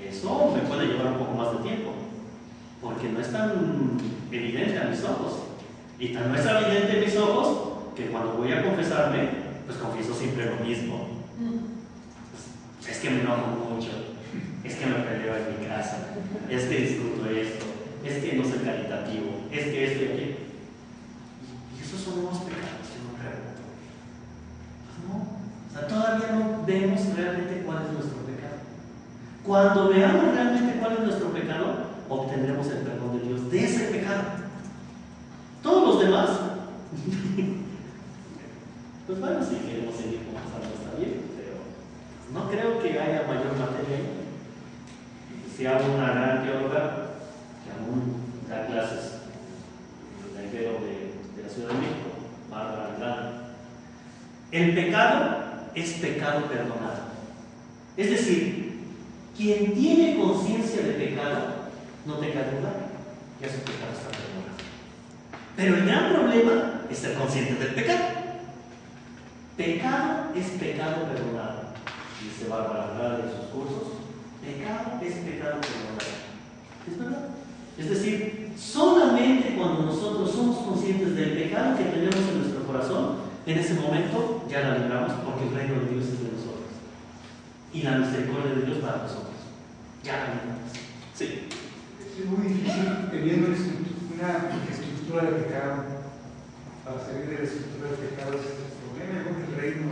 eso me puede llevar un poco más de tiempo. Porque no es tan evidente a mis ojos. Y tan no es evidente a mis ojos que cuando voy a confesarme, pues confieso siempre lo mismo. Es que me enojo mucho, es que me peleo en mi casa, es que discuto esto, es que no soy caritativo, es que esto y aquello. Y esos son nuevos pecados que no creo. Pues no, o sea, todavía no vemos realmente cuál es nuestro pecado. Cuando veamos realmente cuál es nuestro pecado, obtendremos el perdón de Dios de ese pecado. Todos los demás, pues bueno, si queremos seguir confesando está bien, pero no creo que haya mayor materia ahí. Si hago una gran teóloga que aún da clases en el Ibero de la Ciudad de México, Bárbara Andrade, el pecado es pecado perdonado. Es decir, quien tiene conciencia de pecado no tenga duda, ya su pecado está perdonado. Pero el gran problema es ser consciente del pecado. Pecado es pecado perdonado, dice Bárbara Andrade en sus cursos. Pecado es pecado perdonado. ¿Es verdad? Es decir, solamente cuando nosotros somos conscientes del pecado que tenemos en nuestro corazón, en ese momento ya la libramos, porque el reino de Dios es de nosotros. Y la misericordia de Dios para nosotros. Ya la libramos. Sí. Es muy difícil teniendo una estructura de pecado. Para salir de la estructura de pecado es el problema con el reino.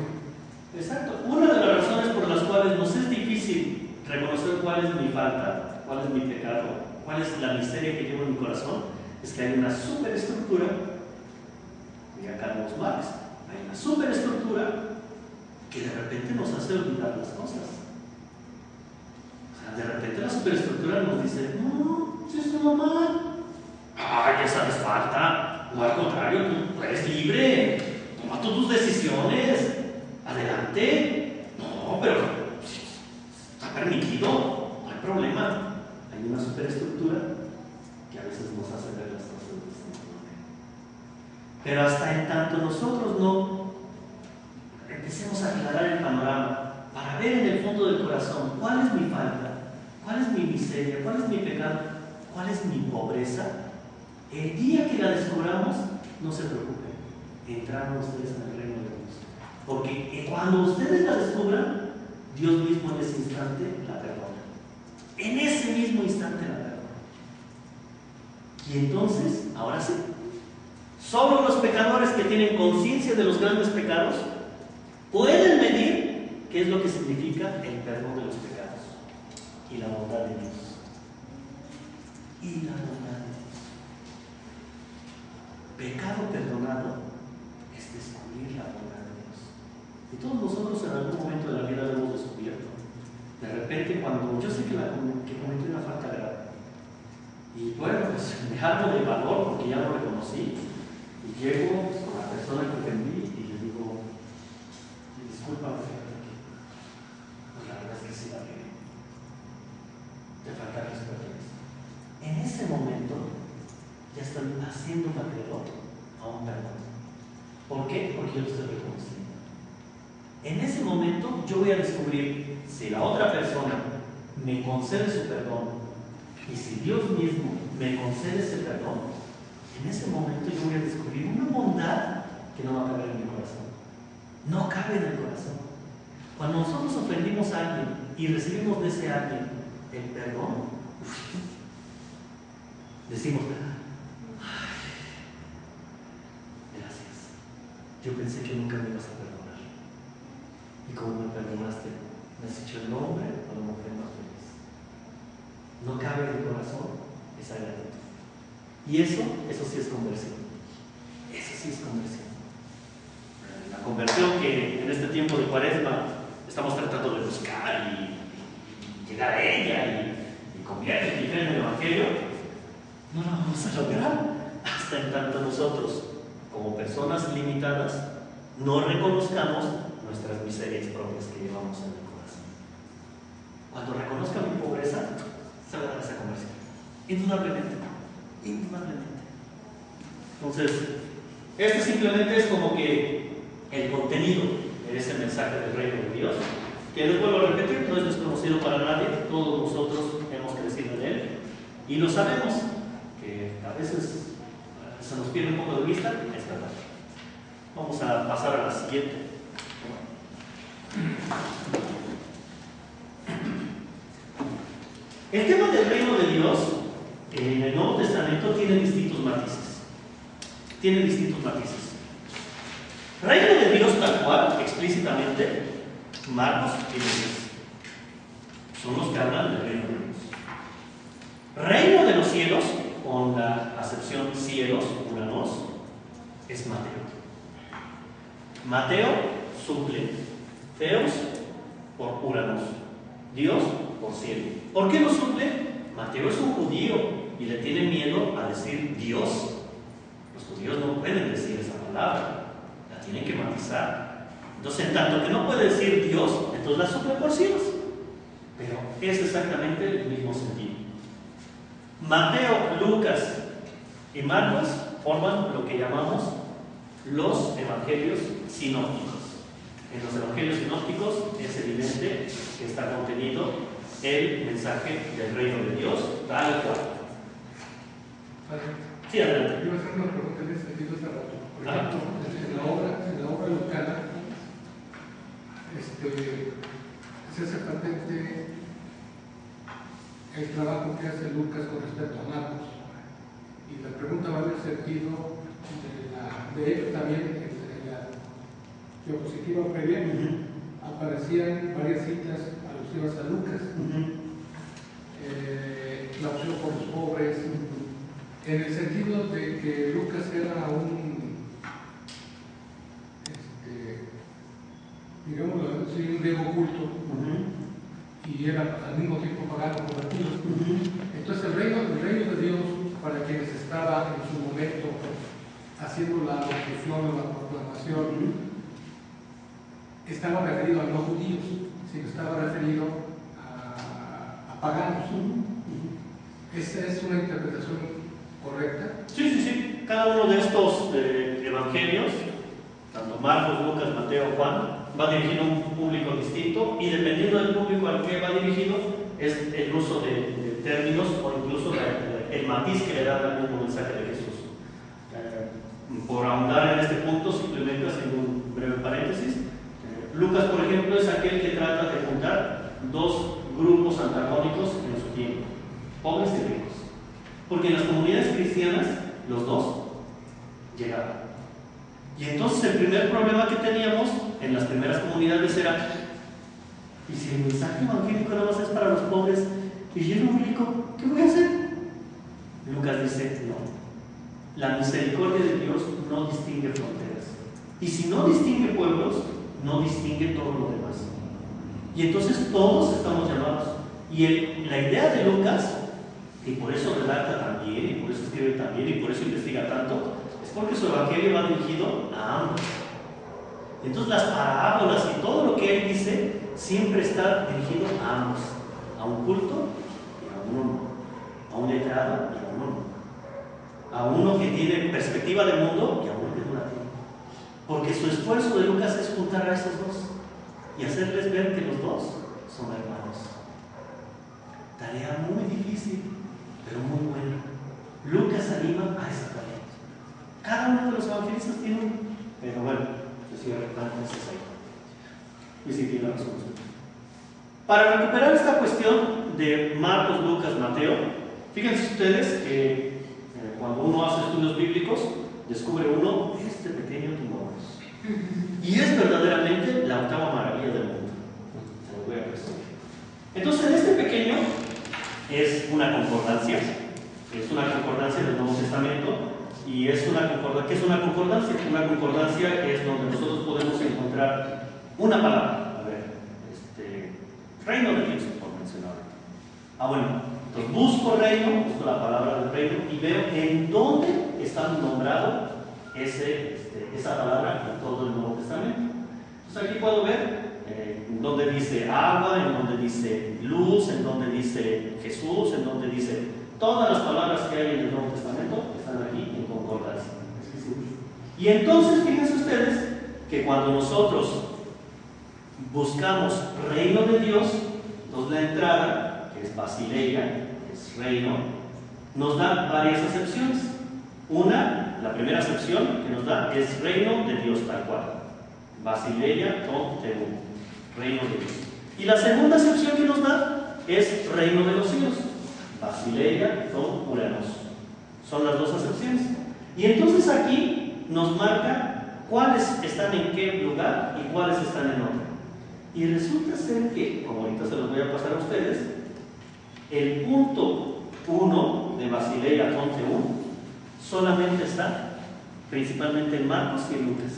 Exacto. Una de las razones por las cuales nos es difícil reconocer cuál es mi falta, cuál es mi pecado, cuál es la miseria que llevo en mi corazón, es que hay una superestructura, diría Carlos Marx, hay una superestructura que de repente nos hace olvidar las cosas. O sea, de repente la superestructura nos dice, no, si es normal, ya sabes falta, o al contrario, tú eres libre, toma tú tus decisiones, adelante, no, pero está permitido, no hay problema. Hay una superestructura que a veces nos hace ver las cosas de distinta manera. Pero hasta en tanto nosotros no empecemos a aclarar el panorama para ver en el fondo del corazón cuál es mi falta, cuál es mi miseria, cuál es mi pecado, cuál es mi pobreza, el día que la descubramos, no se preocupen, entraron ustedes en el reino de Dios. Porque cuando ustedes la descubran, Dios mismo en ese instante la perdona. En ese mismo instante la perdona. Y entonces, ahora sí, solo los pecadores que tienen conciencia de los grandes pecados pueden medir qué es lo que significa el perdón de los pecados y la bondad de Dios. Y la bondad de Dios. Pecado perdonado es descubrir la bondad de Dios. Y todos nosotros en algún momento de la vida lo hemos descubierto. De repente, cuando yo sé que cometí una falta grave, y bueno, pues me armo de valor porque ya lo reconocí, y llego pues, con la persona que ofendí y le digo, discúlpame, fíjate que pues la verdad es que sí la regué. Te falta respeto. En ese momento ya estoy haciendo acreedor a un perdón. ¿Por qué? Porque yo lo estoy reconociendo. En ese momento yo voy a descubrir si la otra persona me concede su perdón y si Dios mismo me concede ese perdón, en ese momento yo voy a descubrir una bondad que no va a caber en mi corazón. No cabe en el corazón. Cuando nosotros ofendimos a alguien y recibimos de ese alguien el perdón, decimos, gracias. Yo pensé que nunca me ibas a perdonar. Y como me perdonaste, me has hecho el hombre o la mujer más feliz. No cabe en el corazón esa gratitud. Y eso sí es conversión. Eso sí sí es conversión. La conversión que en este tiempo de Cuaresma estamos tratando de buscar y llegar a ella y convierte y creen en el Evangelio, no lo vamos a lograr hasta en tanto nosotros, como personas limitadas, no reconozcamos nuestras miserias propias que llevamos en el corazón. Cuando reconozca mi pobreza, se va a dar esa conversión. Indudablemente. Indudablemente. Entonces, este simplemente es como que el contenido de ese mensaje del reino de Dios, que les vuelvo a repetir, no es desconocido para nadie, todos nosotros hemos crecido en él y lo sabemos, que a veces se nos pierde un poco de vista, es verdad. Vamos a pasar a la siguiente. El tema del reino de Dios en el Nuevo Testamento tiene distintos matices. Reino de Dios tal cual, explícitamente, Marcos y Lucas son los que hablan del reino de Dios. Reino de los cielos, con la acepción cielos, uranos, es Mateo. Mateo suple Theos por uranos, Dios por cielo. ¿Por qué lo suple? Mateo es un judío y le tiene miedo a decir Dios. Los judíos no pueden decir esa palabra, la tienen que matizar. Entonces, en tanto que no puede decir Dios, entonces la suple por cielos. Pero es exactamente el mismo sentido. Mateo, Lucas y Marcos forman lo que llamamos los evangelios sinópticos. En los evangelios sinópticos es evidente que está contenido el mensaje del reino de Dios, tal cual. Sí, adelante. Yo iba a hacer una pregunta en ese sentido hace rato. Por ejemplo, en la obra lucana, se hace patente el trabajo que hace Lucas con respecto a Marcos. Y la pregunta va en el sentido de hecho también en la diapositiva previa aparecían varias citas alusivas a Lucas. La opción por los pobres, en el sentido de que Lucas era un griego culto y era al mismo tiempo pagano convertido. Entonces el reino de Dios, para quienes estaban en su momento haciendo la locución o la proclamación, estaba referido a no judíos, sino estaba referido a paganos. ¿Esa es una interpretación correcta? Sí. Cada uno de estos evangelios, tanto Marcos, Lucas, Mateo, Juan, va dirigido a un público distinto y dependiendo del público al que va dirigido es el uso de términos o incluso el matiz que le da al mismo mensaje de Jesús. Por ahondar en este punto, simplemente haciendo un breve paréntesis, Lucas, por ejemplo, es aquel que trata de juntar dos grupos antagónicos en su tiempo, pobres y ricos. Porque en las comunidades cristianas, los dos llegaban. Y entonces el primer problema que teníamos en las primeras comunidades era: ¿y si el mensaje evangélico nada más es para los pobres y yo era un rico, qué voy a hacer? Lucas dice: no, la misericordia de Dios no distingue fronteras. Y si no distingue pueblos, no distingue todo lo demás. Y entonces todos estamos llamados. Y la idea de Lucas, y por eso redacta también, y por eso escribe también, y por eso investiga tanto, es porque su evangelio va dirigido a ambos. Entonces las parábolas y todo lo que él dice siempre está dirigido a ambos, a un culto y a uno no, a un letrado y a uno no, a uno que tiene perspectiva de mundo y a uno que no la tiene. Porque su esfuerzo de Lucas es juntar a esos dos y hacerles ver que los dos son hermanos. Tarea muy difícil, pero muy buena. Lucas anima a esa tarea. Cada uno de los evangelistas tiene uno, pero bueno, yo sigo recordando ahí. Y sí tiene razón. Para recuperar esta cuestión de Marcos, Lucas, Mateo, fíjense ustedes que cuando uno hace estudios bíblicos, descubre uno este pequeño tumor. Y es verdaderamente la octava maravilla del mundo. Se lo voy a presumir. Entonces, en este pequeño es una concordancia del Nuevo Testamento y es una concordancia. ¿Qué es una concordancia? Una concordancia es donde nosotros podemos encontrar una palabra. A ver, reino de Dios, por mencionar. Bueno, entonces busco reino, busco la palabra del reino y veo en dónde está nombrado esa palabra en todo el Nuevo Testamento. Entonces aquí puedo ver en donde dice agua, en donde dice luz, en donde dice Jesús, en donde dice todas las palabras que hay en el Nuevo Testamento están aquí en concordancia. Y entonces fíjense ustedes que cuando nosotros buscamos reino de Dios, entonces la entrada, que es basileia, que es reino, nos da varias acepciones. La primera acepción que nos da es reino de Dios tal cual. Basileia ton teum, reino de Dios. Y la segunda acepción que nos da es reino de los cielos. Basileia ton uranos. Son las dos acepciones. Y entonces aquí nos marca cuáles están en qué lugar y cuáles están en otro. Y resulta ser que, como ahorita se los voy a pasar a ustedes, el punto 1 de Basileia ton teum solamente está principalmente en Marcos y en Lucas.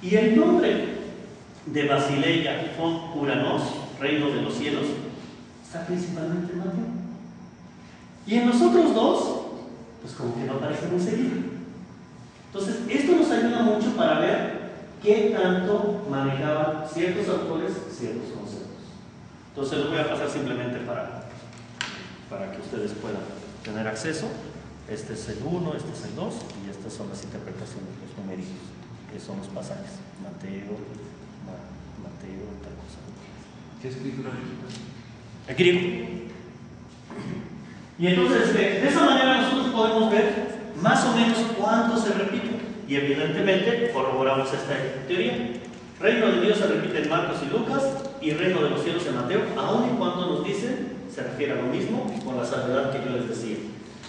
Y el nombre de Basileia ton uranos, reino de los cielos, está principalmente en Mateo. Y en los otros dos, pues como que no aparece muy seguido. Entonces, esto nos ayuda mucho para ver qué tanto manejaban ciertos autores ciertos conceptos. Entonces, los voy a pasar simplemente para que ustedes puedan tener acceso. Este es el 1, este es el 2 y estas son las interpretaciones, los numéricos, que son los pasajes. Mateo, tal cosa. ¿Qué escritura es? Griego. Y entonces, de esa manera nosotros podemos ver más o menos cuánto se repite. Y evidentemente corroboramos esta teoría. Reino de Dios se repite en Marcos y Lucas y reino de los cielos en Mateo, aun y cuando nos dice, se refiere a lo mismo, con la salvedad que yo les decía.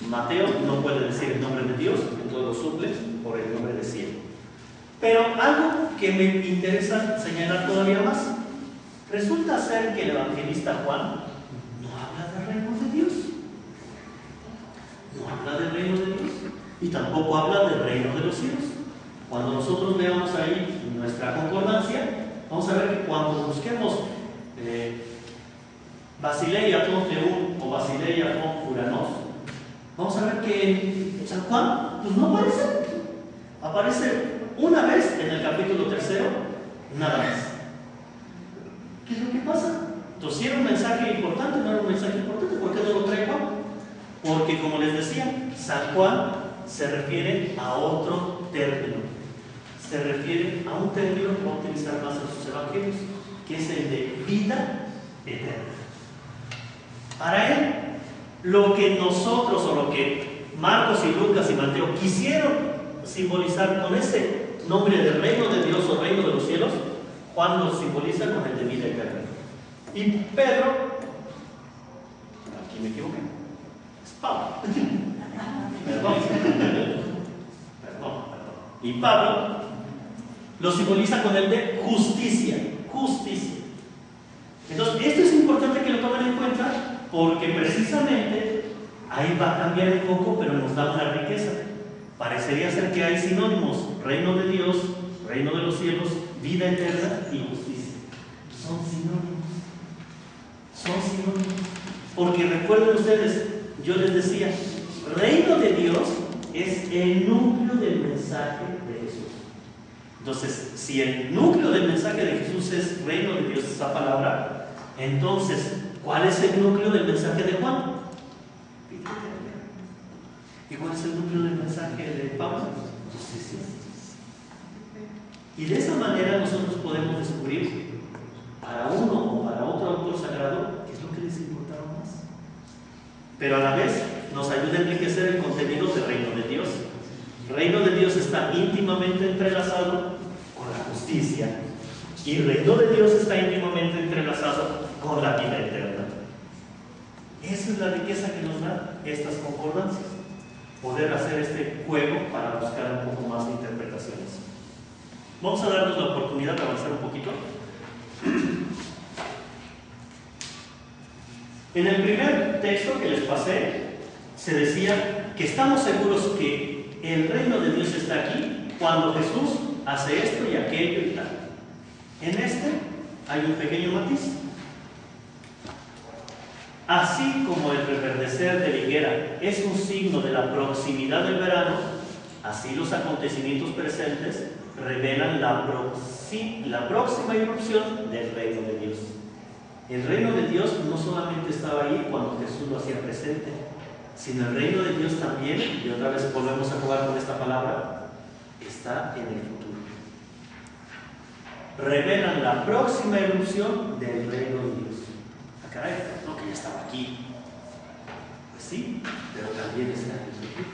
Mateo no puede decir el nombre de Dios, entonces lo suple por el nombre de cielo. Pero algo que me interesa señalar todavía más, resulta ser que el evangelista Juan no habla del reino de Dios. No habla del reino de Dios y tampoco habla del reino de los cielos. Cuando nosotros veamos ahí nuestra concordancia, vamos a ver que cuando busquemos Basileia ton teum o Basileia ton uranos, vamos a ver que en San Juan pues no aparece. Aparece una vez en el capítulo 3, nada más. ¿Qué es lo que pasa? Entonces, si era un mensaje importante, no era un mensaje importante, ¿por qué no lo trae Juan? Porque, como les decía, San Juan se refiere a otro término. Se refiere a un término que va a utilizar más en sus evangelios, que es el de vida eterna. Para él, lo que nosotros o lo que Marcos y Lucas y Mateo quisieron simbolizar con ese nombre de reino de Dios o reino de los cielos, Juan lo simboliza con el de vida eterna. Y Pedro, aquí me equivoqué, es Pablo. Perdón. Y Pablo lo simboliza con el de justicia. Justicia. Entonces, esto es importante que lo tomen en cuenta porque precisamente ahí va a cambiar un poco, pero nos da una riqueza. Parecería ser que hay sinónimos: reino de Dios, reino de los cielos, vida eterna y justicia. Son sinónimos. Son sinónimos. Porque recuerden ustedes, yo les decía, reino de Dios es el núcleo del mensaje de Jesús. Entonces, si el núcleo del mensaje de Jesús es reino de Dios, esa palabra, entonces, ¿cuál es el núcleo del mensaje de Juan? ¿Y cuál es el núcleo del mensaje de Pablo? Justicia. Y de esa manera nosotros podemos descubrir para uno o para otro autor sagrado qué es lo que les importaba más. Pero a la vez nos ayuda a enriquecer el contenido del reino de Dios. El reino de Dios está íntimamente entrelazado con la justicia y el reino de Dios está íntimamente entrelazado con la vida eterna. Esa es la riqueza que nos dan estas concordancias. Poder hacer este juego para buscar un poco más de interpretaciones. Vamos a darnos la oportunidad de avanzar un poquito. En el primer texto que les pasé, se decía que estamos seguros que el reino de Dios está aquí cuando Jesús hace esto y aquello y tal. En este hay un pequeño matiz. Así como el reverdecer de la higuera es un signo de la proximidad del verano, así los acontecimientos presentes revelan la próxima irrupción del reino de Dios. El reino de Dios no solamente estaba ahí cuando Jesús lo hacía presente, sino el reino de Dios también, y otra vez volvemos a jugar con esta palabra, está en el futuro. Revelan la próxima irrupción del reino de Dios. Ah, caray, no que ya estaba aquí. Pues sí, pero también está en el futuro.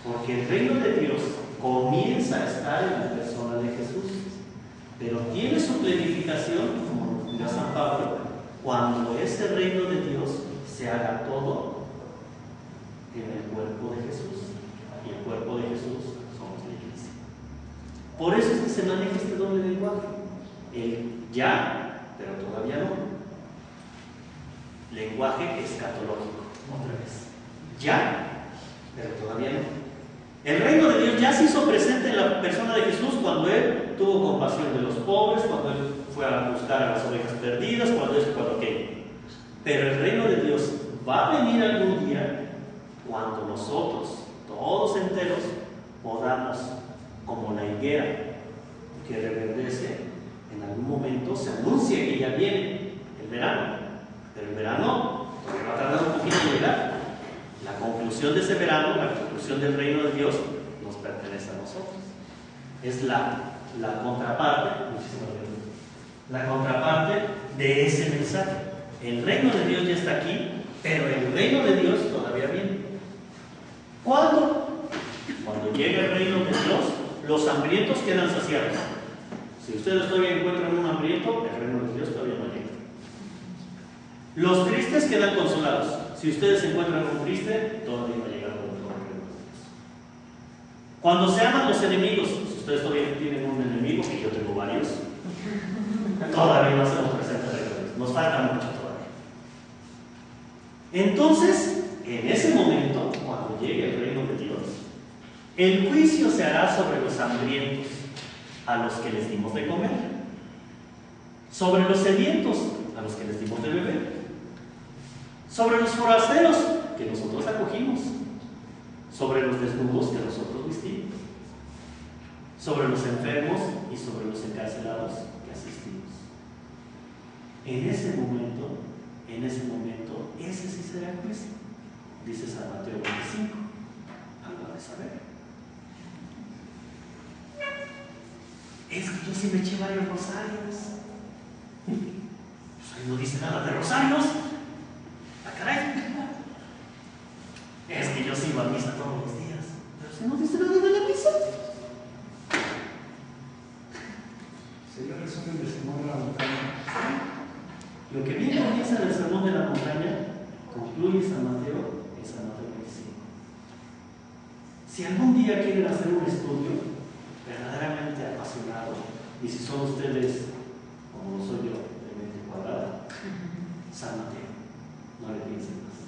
Porque el reino de Dios comienza a estar en la persona de Jesús, pero tiene su planificación, como nos dice San Pablo, cuando ese reino de Dios se haga todo en el cuerpo de Jesús. Y el cuerpo de Jesús somos la iglesia. Por eso es que se maneja este doble lenguaje. El ya, pero todavía no. Lenguaje escatológico, otra vez. Ya, pero todavía no. El reino de Dios ya se hizo presente en la persona de Jesús cuando Él tuvo compasión de los pobres, cuando Él fue a buscar a las ovejas perdidas, cuando eso, cuando aquello. Pero el reino de Dios va a venir algún día cuando nosotros, todos enteros, podamos, como la higuera que reverdece, en algún momento se anuncia que ya viene el verano. Pero el verano todavía va a tardar un poquito en llegar. La conclusión de ese verano, la conclusión del reino de Dios, nos pertenece a nosotros. Es la contraparte, la contraparte de ese mensaje. El reino de Dios ya está aquí, pero el reino de Dios todavía viene. ¿Cuándo? Cuando llega el reino de Dios, los hambrientos quedan saciados. Si ustedes todavía encuentran un hambriento, el reino de Dios todavía no llega. Los tristes quedan consolados. Si ustedes se encuentran un triste, todavía no ha llegado el reino de Dios. Cuando se aman los enemigos, si ustedes todavía tienen un enemigo, que yo tengo varios, todavía no hacemos presente el reino de Dios. Nos falta mucho todavía. Entonces, en ese momento, cuando llegue el reino de Dios, el juicio se hará sobre los hambrientos, a los que les dimos de comer, sobre los sedientos, a los que les dimos de beber, sobre los forasteros que nosotros acogimos, sobre los desnudos que nosotros vestimos, sobre los enfermos y sobre los encarcelados que asistimos. En ese momento, ese sí será el juicio, dice San Mateo 25, algo de saber. Es que yo sí me eché varios rosarios. Pues ahí no dice nada de rosarios. ¡Ah, caray! Es que yo sí iba a misa todos los días. Pero si no dice nada de la misa. Sería el resumen del sermón de la montaña. Lo que bien comienza en el sermón de la montaña, concluye San Mateo en San Mateo 25. Si algún día quieren hacer un estudio verdaderamente apasionado, y si son ustedes, como lo soy yo, de mente cuadrada, San Mateo, no le piensen más.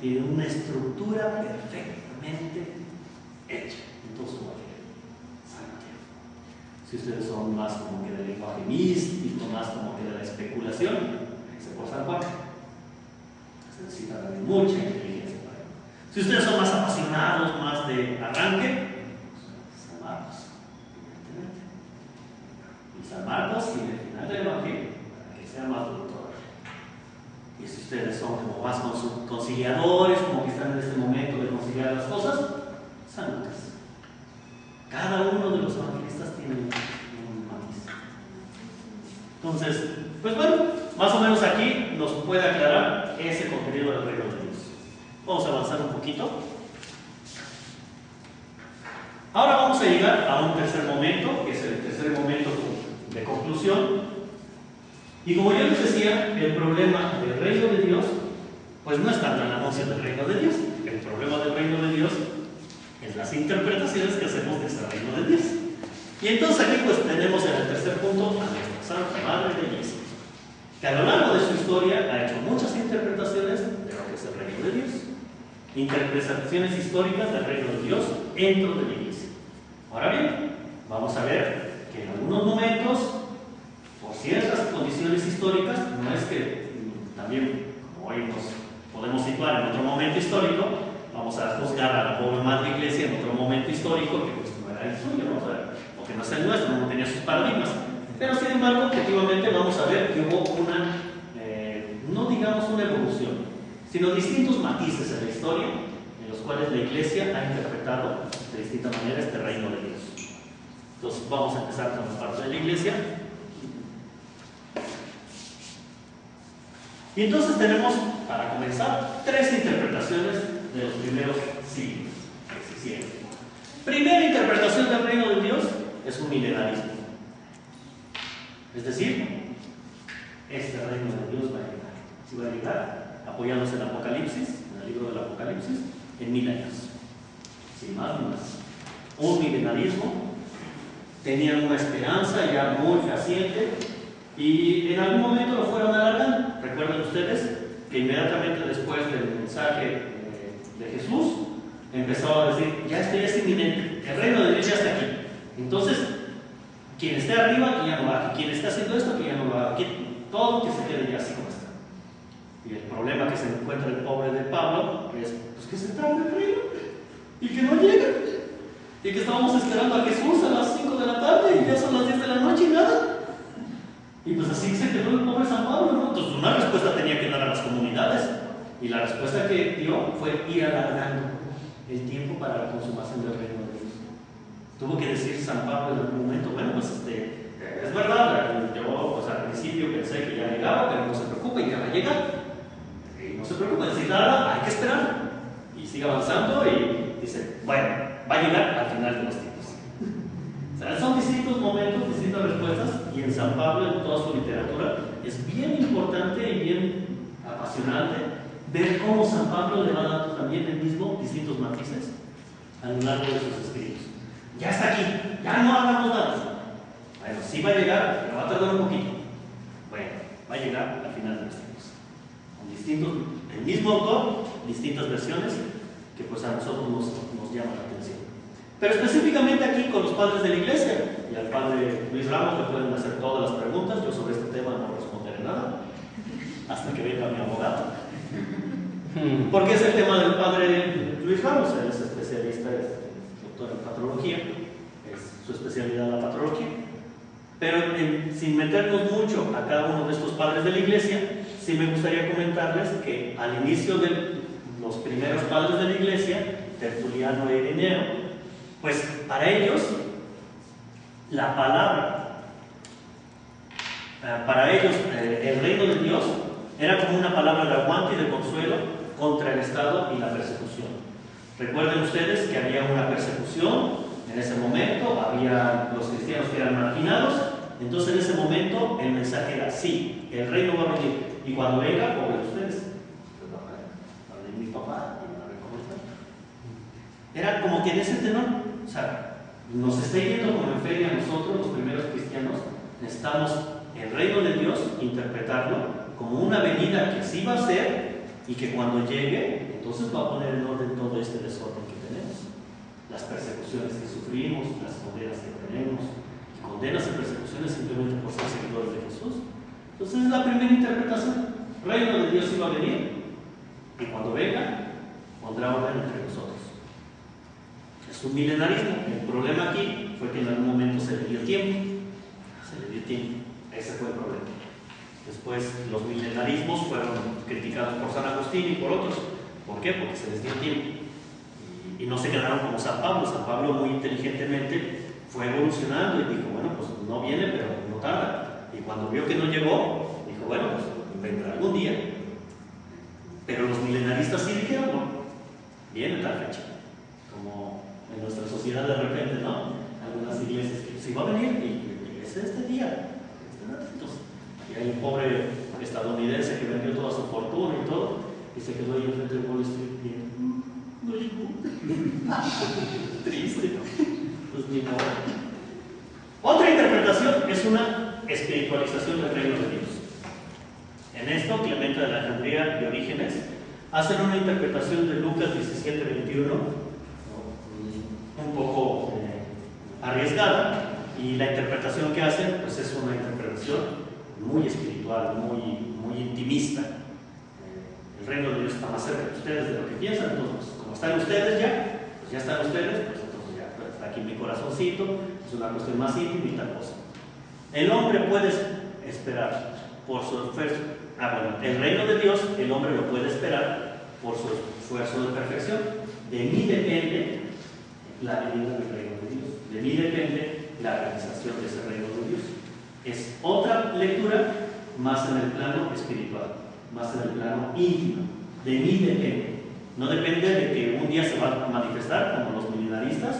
Tiene una estructura perfectamente hecha en todo su material. San Mateo. Si ustedes son más como que del lenguaje místico, más como que de la especulación, se por San Juan. Se necesita también mucha inteligencia para ello. Si ustedes son más apasionados, más de arranque, San Marcos. Y San Marcos tiene el final del Evangelio para que sea más duro todavía. Y si ustedes son como más conciliadores, como que están en este momento de conciliar las cosas, San Lucas. Cada uno de los evangelistas tiene un matiz. Entonces, pues bueno, más o menos aquí nos puede aclarar ese contenido del reino de Dios. Vamos a avanzar un poquito. Ahora vamos a llegar a un tercer momento, que es el tercer momento de conclusión. Y como yo les decía, el problema del reino de Dios, pues no es tanto el anuncio del reino de Dios. El problema del reino de Dios es las interpretaciones que hacemos de ese reino de Dios. Y entonces aquí pues tenemos en el tercer punto a nuestra Santa Madre de Iglesia, que a lo largo de su historia ha hecho muchas interpretaciones de lo que es el reino de Dios. interpretaciones históricas del reino de Dios dentro de la iglesia. Ahora bien, vamos a ver que en algunos momentos, por ciertas condiciones históricas, no es que también, como hoy nos podemos situar en otro momento histórico, vamos a juzgar a la pobre madre iglesia en otro momento histórico que pues no era el suyo, ¿no? O que no es el nuestro, no tenía sus paradigmas. Pero sin embargo, objetivamente vamos a ver que hubo una, no digamos una evolución, sino distintos matices en la historia en los cuales la iglesia ha interpretado de distinta manera este reino de Dios. Entonces vamos a empezar con la parte de la iglesia. Y entonces tenemos, para comenzar, 3 interpretaciones de los primeros siglos que se hicieron. Primera interpretación del reino de Dios es un milenarismo. Es decir, este reino de Dios va a llegar. Si va a llegar, apoyándose en el Apocalipsis, en el libro del Apocalipsis, en 1000 años. Sin más ni más. Un milenarismo. Tenían una esperanza ya muy fehaciente y en algún momento lo fueron alargando. Recuerden ustedes que inmediatamente después del mensaje de Jesús empezó a decir, ya esto ya es inminente, el reino de Dios ya está aquí. Entonces, quien esté arriba, que ya no lo haga. Quien esté haciendo esto, que ya no lo haga. Todo que se quede ya así como está. Y el problema que se encuentra el pobre de Pablo es pues, que se tarda el reino y que no llega. Y que estábamos esperando a Jesús a las 5 de la tarde y ya son las 10 de la noche y nada. Y pues así se quedó el pobre San Pablo, ¿no? Entonces una respuesta tenía que dar a las comunidades. Y la respuesta que dio fue ir alargando el tiempo para la consumación del reino de Dios. Tuvo que decir San Pablo en algún momento, bueno, pues es verdad, yo pues, al principio pensé que ya llegaba, pero no se preocupe, ya va a llegar. Y no se preocupe, decir nada, hay que esperar. Y sigue avanzando y dice, bueno, va a llegar al final de los tiempos. O sea, son distintos momentos, distintas respuestas, y en San Pablo, en toda su literatura, es bien importante y bien apasionante ver cómo San Pablo le va dando también el mismo distintos matices a lo largo de sus escritos. Ya está aquí, ya no hagamos nada. Bueno, sí va a llegar, pero va a tardar un poquito. Bueno, va a llegar al final de los tiempos. Con distintos, el mismo autor, distintas versiones que pues a nosotros nos llaman la atención. Pero específicamente aquí con los padres de la iglesia, y al padre Luis Ramos le pueden hacer todas las preguntas, yo sobre este tema no responderé nada, hasta que venga mi abogado. Porque es el tema del padre Luis Ramos, él es especialista, es doctor en patrología, es su especialidad la patrología. Pero sin meternos mucho a cada uno de estos padres de la iglesia, sí me gustaría comentarles que al inicio de los primeros padres de la iglesia, Tertuliano e Ireneo, pues para ellos la palabra, para ellos el reino de Dios era como una palabra de aguante y de consuelo contra el Estado y la persecución. Recuerden ustedes que había una persecución en ese momento, había los cristianos que eran marginados, entonces en ese momento el mensaje era, sí, el reino va a venir, y cuando venga, pobre ustedes, de mi papá, y van a reconocer. Era como que en ese tenor, o sea, nos está yendo como en feria a nosotros, los primeros cristianos, necesitamos el reino de Dios, interpretarlo como una venida que sí va a ser, y que cuando llegue, entonces va a poner en orden todo este desorden que tenemos. Las persecuciones que sufrimos, las condenas que tenemos, condenas y persecuciones simplemente por ser seguidores de Jesús. Entonces es la primera interpretación. El reino de Dios iba a venir y cuando venga pondrá orden entre nosotros. Es un milenarismo. El problema aquí fue que en algún momento se le dio tiempo. Ese fue el problema. Después los milenarismos fueron criticados por San Agustín y por otros. ¿Por qué? Porque se les dio tiempo y no se quedaron como San Pablo. San Pablo muy inteligentemente fue evolucionando y dijo, bueno, pues no viene, pero no tarda. Y cuando vio que no llegó, dijo, bueno, pues vendrá algún día. Pero los milenaristas sí dijeron, no, viene tal fecha. Como en nuestra sociedad de repente, ¿no? Algunas iglesias que sí va a venir y es este día, estén atentos. Y hay un pobre estadounidense que vendió toda su fortuna y todo, y se quedó ahí enfrente del Wall Street y no llegó. Triste, ¿no? Pues ni modo. Otra interpretación es una espiritualización del reino de Dios. En esto, Clemente de Alejandría y Orígenes hacen una interpretación de Lucas 17:21, ¿no? Un poco arriesgada, y la interpretación que hacen pues es una interpretación muy espiritual, muy intimista. El reino de Dios está más cerca de ustedes de lo que piensan. Entonces, como están ustedes ya, pues ya están ustedes, pues entonces ya pues, está aquí mi corazoncito, es una cuestión más íntima y tal cosa. El hombre puede esperar por su esfuerzo. El reino de Dios, el hombre lo puede esperar por su esfuerzo de perfección. De mí depende la venida del reino de Dios. De mí depende la realización de ese reino de Dios. Es otra lectura más en el plano espiritual, más en el plano íntimo. De mí depende. No depende de que un día se va a manifestar como los milenaristas,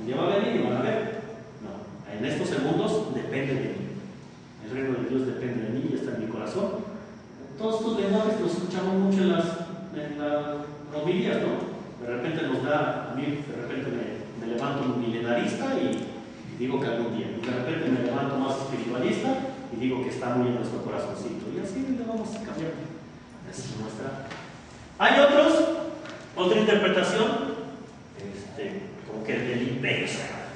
un día va a venir y van a ver. No, en estos segundos depende de mí. El reino de Dios depende de mí y está en mi corazón. Todos estos lenguajes los escuchamos mucho en las homilías, ¿no? De repente nos da, a mí de repente me levanto un milenarista y digo que algún día. De repente me levanto más espiritualista y digo que está muy en nuestro corazoncito. Y así le vamos cambiando. Esa es nuestra. Hay otra interpretación, como que del imperio sagrado.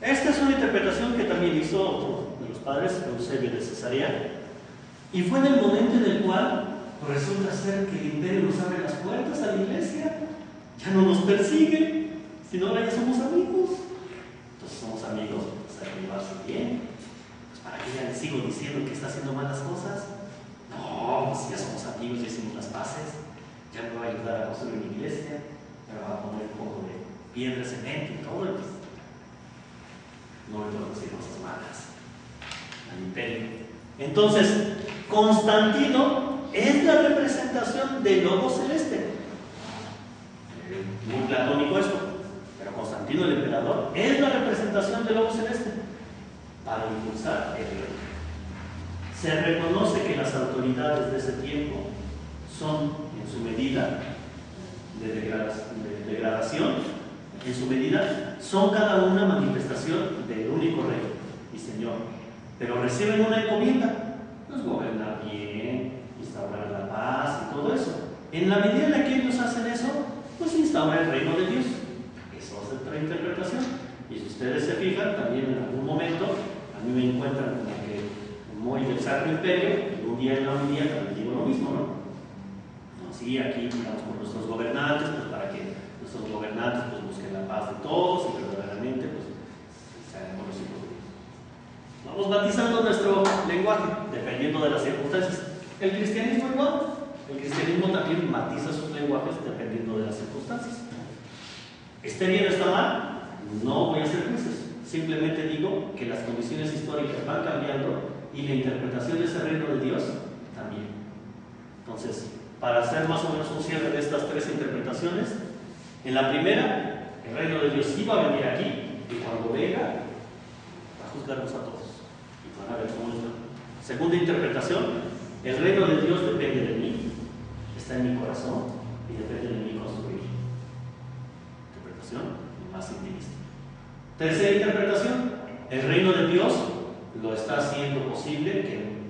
Esta es una interpretación que también hizo otro de los padres, Eusebio de Cesarea, y fue en el momento en el cual resulta ser que el imperio nos abre las puertas a la iglesia, ya no nos persigue, sino ahora ya somos amigos. Entonces somos amigos, pues hay que llevarse bien. Pues para que ya le sigo diciendo que está haciendo malas cosas. No, pues ya somos amigos, ya hicimos las paces, ya me va a ayudar a construir mi iglesia, ya me va a poner un poco de piedra, cemento y todo. Pues, no le puedo decir cosas malas al imperio. Entonces, Constantino es la representación del lobo celeste. Muy platónico esto, pero Constantino el emperador es la representación del lobo celeste para impulsar el reino. Se reconoce que las autoridades de ese tiempo son, en su medida de degradación, en su medida, son cada una manifestación del único Rey y Señor, pero reciben una encomienda, pues gobernar bien, instaurar la paz y todo eso. En la medida en la que ellos hacen eso, pues instaura el reino de Dios. Eso es otra interpretación. Y si ustedes se fijan, también en algún momento, a mí me encuentran como que muy del Sacro Imperio, y un día en la homilía también digo lo mismo, ¿no? Sí, aquí digamos por nuestros gobernantes, pues para que nuestros gobernantes pues busquen la paz de todos y verdaderamente pues sean conocidos de Dios. Vamos matizando nuestro lenguaje dependiendo de las circunstancias. El cristianismo igual. El cristianismo también matiza sus lenguajes dependiendo de las circunstancias. ¿Esté bien o está mal? No voy a hacer juicios. Simplemente digo que las condiciones históricas van cambiando y la interpretación de ese reino de Dios también. Entonces, para hacer más o menos un cierre de estas tres interpretaciones, en la primera, el reino de Dios sí va a venir aquí y cuando venga, va a juzgarnos a todos. Y van a ver cómo está. Segunda interpretación, el reino de Dios depende de mí, está en mi corazón y depende de mí construir. Interpretación más intimista. Tercera interpretación, el reino de Dios lo está haciendo posible que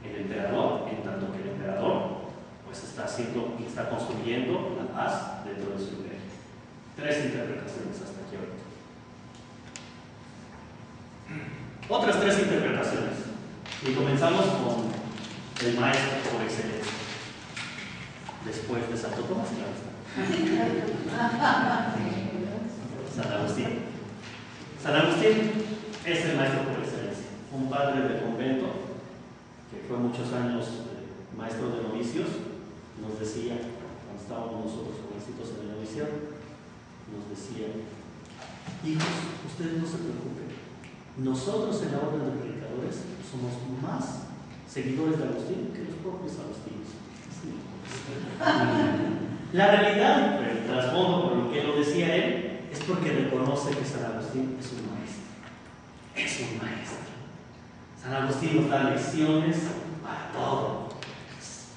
el emperador, en tanto que el emperador pues está haciendo y está construyendo la paz dentro de su imperio. Tres interpretaciones hasta aquí ahorita. Otras tres interpretaciones. Y comenzamos con el maestro por excelencia. Después de Santo Tomás, claro está. San Agustín. San Agustín es el maestro por excelencia. Un padre de convento que fue muchos años maestro de novicios. Nos decía, cuando estábamos nosotros jovencitos en el noviciado, nos decía: hijos, ustedes no se preocupen, nosotros en la orden de predicadores somos más seguidores de Agustín que los propios agustinos. Sí. La realidad, el trasfondo por lo que lo decía él, es porque reconoce que San Agustín es un maestro. Es un maestro. San Agustín nos da lecciones para todo.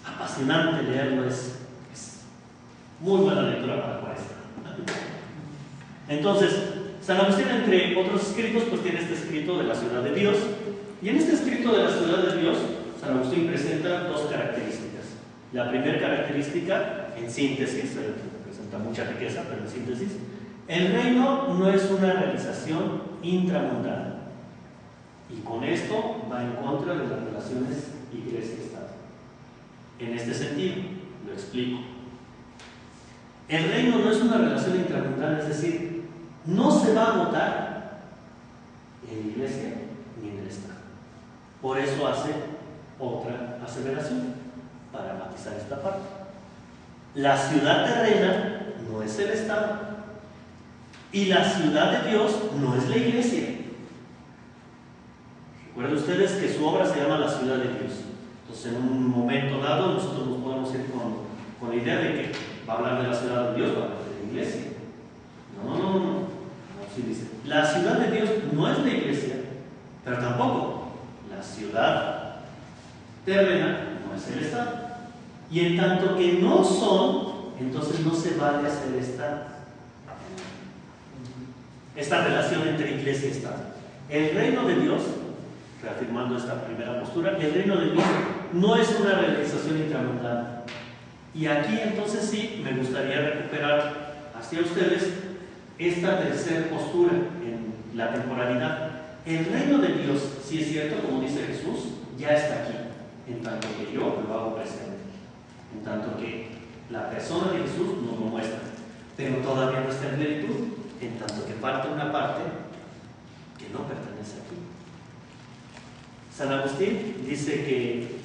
Apasionante leerlo, es muy buena lectura para la cuaresma. Entonces, San Agustín, entre otros escritos, pues tiene este escrito de la ciudad de Dios. Y en este escrito de la ciudad de Dios, San Agustín presenta dos características. La primera característica en síntesis, presenta mucha riqueza, pero en síntesis, el reino no es una realización intramundana. Y con esto va en contra de las relaciones iglesia-estado. En este sentido, lo explico. El reino no es una relación intramundana, es decir, no se va a votar en la iglesia ni en el Estado. Por eso hace otra aseveración, para matizar esta parte. La ciudad terrena no es el Estado, y la ciudad de Dios no es la iglesia. Recuerden ustedes que su obra se llama La ciudad de Dios. Entonces, en un momento dado, nosotros nos podemos ir con la idea de que va a hablar de la ciudad de Dios, va a hablar de la iglesia. No, así dice. La ciudad de Dios no es la iglesia, pero tampoco la ciudad terrena no es el Estado. Y en tanto que no son, entonces no se vale hacer esta relación entre iglesia y Estado. El reino de Dios, reafirmando esta primera postura, el reino de Dios no es una realización intramundana. Y aquí entonces sí me gustaría recuperar hacia ustedes esta tercera postura en la temporalidad. El reino de Dios, sí es cierto, como dice Jesús, ya está aquí, en tanto que yo lo hago presente, en tanto que la persona de Jesús nos lo muestra, pero todavía no está en plenitud, en tanto que falta una parte que no pertenece aquí. San Agustín dice que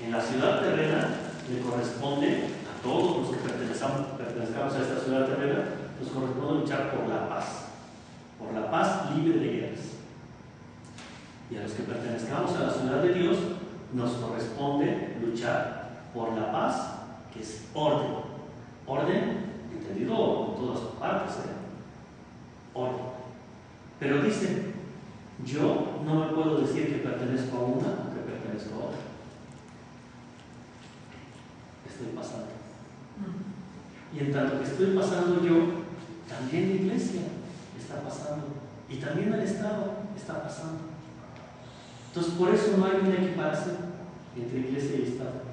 en la ciudad terrena le corresponde a todos los que pertenezcamos a esta ciudad terrena, nos corresponde luchar por la paz libre de guerras. Y a los que pertenezcamos a la ciudad de Dios, nos corresponde luchar por la paz, que es orden. Orden, entendido en todas partes, orden. Pero dice, yo no me puedo decir que pertenezco a una o que pertenezco a otra. Estoy pasando. Y en tanto que estoy pasando yo, también la iglesia está pasando. Y también el Estado está pasando. Entonces, por eso no hay una equiparación entre iglesia y Estado.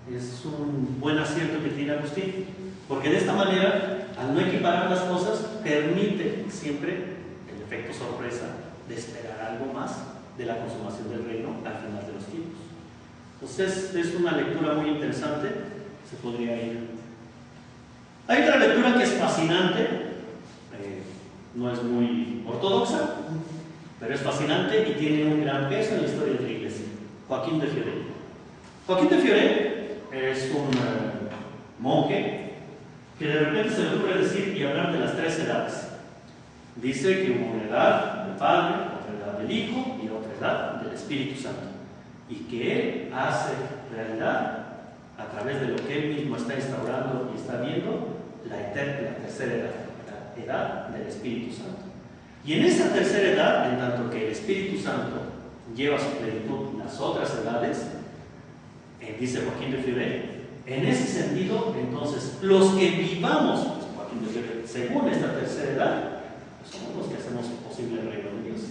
Es un buen acierto que tiene Agustín, porque de esta manera, al no equiparar las cosas, permite siempre el efecto sorpresa de esperar algo más de la consumación del reino al final de los tiempos. Entonces, es una lectura muy interesante, se podría ir. Hay otra lectura que es fascinante, no es muy ortodoxa, pero es fascinante y tiene un gran peso en la historia de la iglesia. Joaquín de Fiore. Joaquín de Fiore es un monje que de repente se le ocurre decir y hablar de las tres edades. Dice que hubo una edad del Padre, otra edad del Hijo y otra edad del Espíritu Santo. Y que Él hace realidad, a través de lo que Él mismo está instaurando y está viendo, la tercera edad, la edad del Espíritu Santo. Y en esa tercera edad, en tanto que el Espíritu Santo lleva a su plenitud las otras edades, dice Joaquín de Fiore, en ese sentido, entonces, los que vivamos, pues, Joaquín de Fiore, según esta tercera edad, pues somos los que hacemos posible el reino de Dios.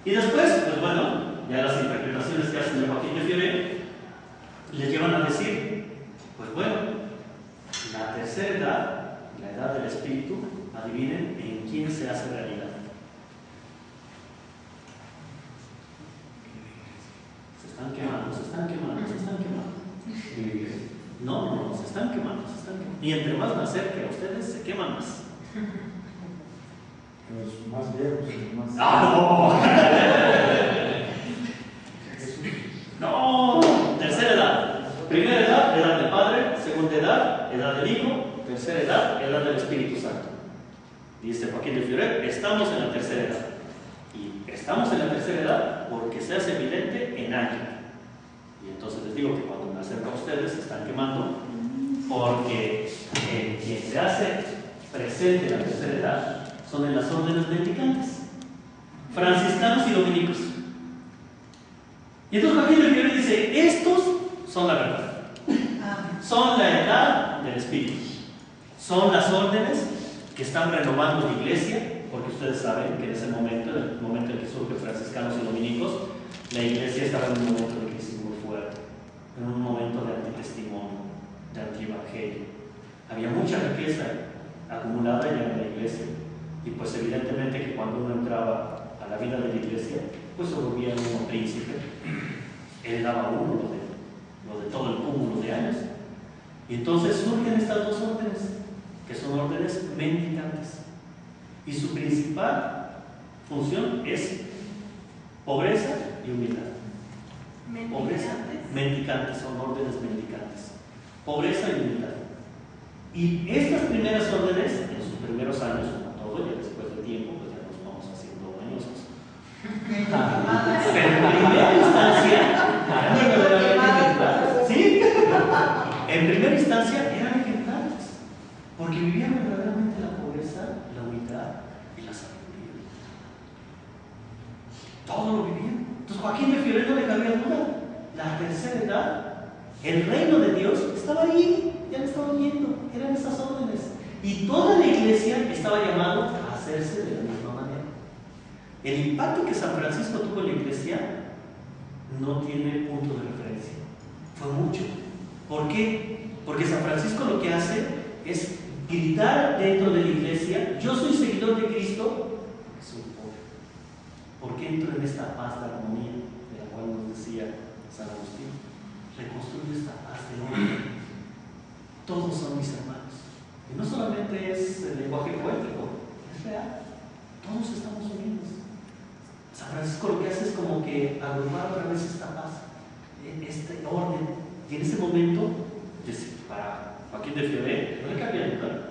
Y después, pues bueno, ya las interpretaciones que hacen de Joaquín de Fiore les llevan a decir, pues bueno, la tercera edad, la edad del Espíritu, adivinen en quién se hace realidad. Se están quemando. No, se están quemando. Y entre más me acerque a ustedes, se queman más. Los más viejos, los más... ¡Ah, no! No, tercera edad. Primera edad, edad del Padre. Segunda edad, edad del Hijo. Tercera edad, edad del Espíritu Santo. Dice Joaquín de Fiore, estamos en la tercera edad. Y estamos en la tercera edad porque se hace evidente en alguien. Y entonces les digo que cuando me acerco a ustedes se están quemando, porque quien se hace presente en la tercera edad son en las órdenes mendicantes, franciscanos y dominicos. Y entonces Joaquín de Fiore dice, estos son la verdad. Son la edad del Espíritu. Son las órdenes que están renovando la iglesia, porque ustedes saben que en ese momento, en el momento en que surgen franciscanos y dominicos, la iglesia estaba en un momento de crisis muy fuerte, en un momento de antitestimonio, de antievangelio. Había mucha riqueza acumulada ya en la iglesia, y pues evidentemente que cuando uno entraba a la vida de la iglesia, pues se volvía uno príncipe. Él daba uno lo de todo el cúmulo de años. Y entonces surgen estas dos órdenes, que son órdenes mendicantes. Y su principal función es pobreza y humildad. Pobreza, mendicantes, son órdenes mendicantes. Pobreza y humildad. Y estas primeras órdenes, en sus primeros años, como todo, ya después de tiempo, pues ya nos vamos haciendo mañosos. Pero en primera instancia, eran verdaderamente ejemplares. ¿Sí? En primera instancia eran ejemplares, porque vivían verdaderamente la pobreza, la humildad y la sabiduría. Todo lo vivían. Entonces Joaquín de Fiore no le cabía duda. La tercera edad, el reino de Dios estaba ahí, ya lo estaban viendo, eran esas órdenes. Y toda la iglesia estaba llamada a hacerse de la misma manera. El impacto que San Francisco tuvo en la iglesia no tiene punto de referencia. Fue mucho. ¿Por qué? Porque San Francisco lo que hace es gritar dentro de la iglesia: yo soy seguidor de Cristo, porque soy pobre. ¿Por qué entro en esta paz de armonía de la cual nos decía San Agustín? Reconstruye esta paz de orden. Todos son mis hermanos. Y no solamente es el lenguaje poético, es real. Todos estamos unidos. San Francisco lo que hace es como que agrupar otra vez esta paz, este orden. Y en ese momento, para Joaquín de Fiore, no le cabía duda.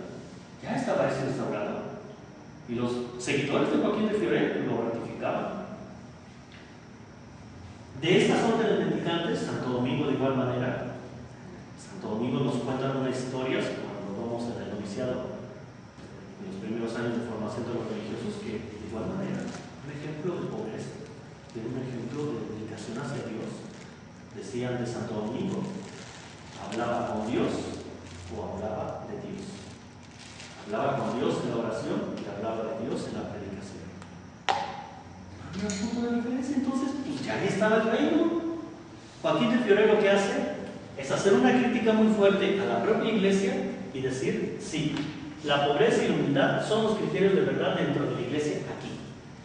Ya estaba eso instaurado. Y los seguidores de Joaquín de Fiore lo ratificaban. De estas órdenes mendicantes, Santo Domingo de igual manera. Santo Domingo nos cuenta unas historias cuando vamos en el noviciado, en los primeros años de formación de los religiosos, que de igual manera, un ejemplo de pobreza, de un ejemplo de dedicación hacia Dios. Decían de Santo Domingo: hablaba con Dios o hablaba de Dios. Hablaba con Dios en la oración y hablaba de Dios en la predicación. No había punto de referencia, entonces pues ya ahí estaba el reino. Joaquín de Fiore lo que hace es hacer una crítica muy fuerte a la propia iglesia y decir: sí, la pobreza y la humildad son los criterios de verdad dentro de la iglesia aquí.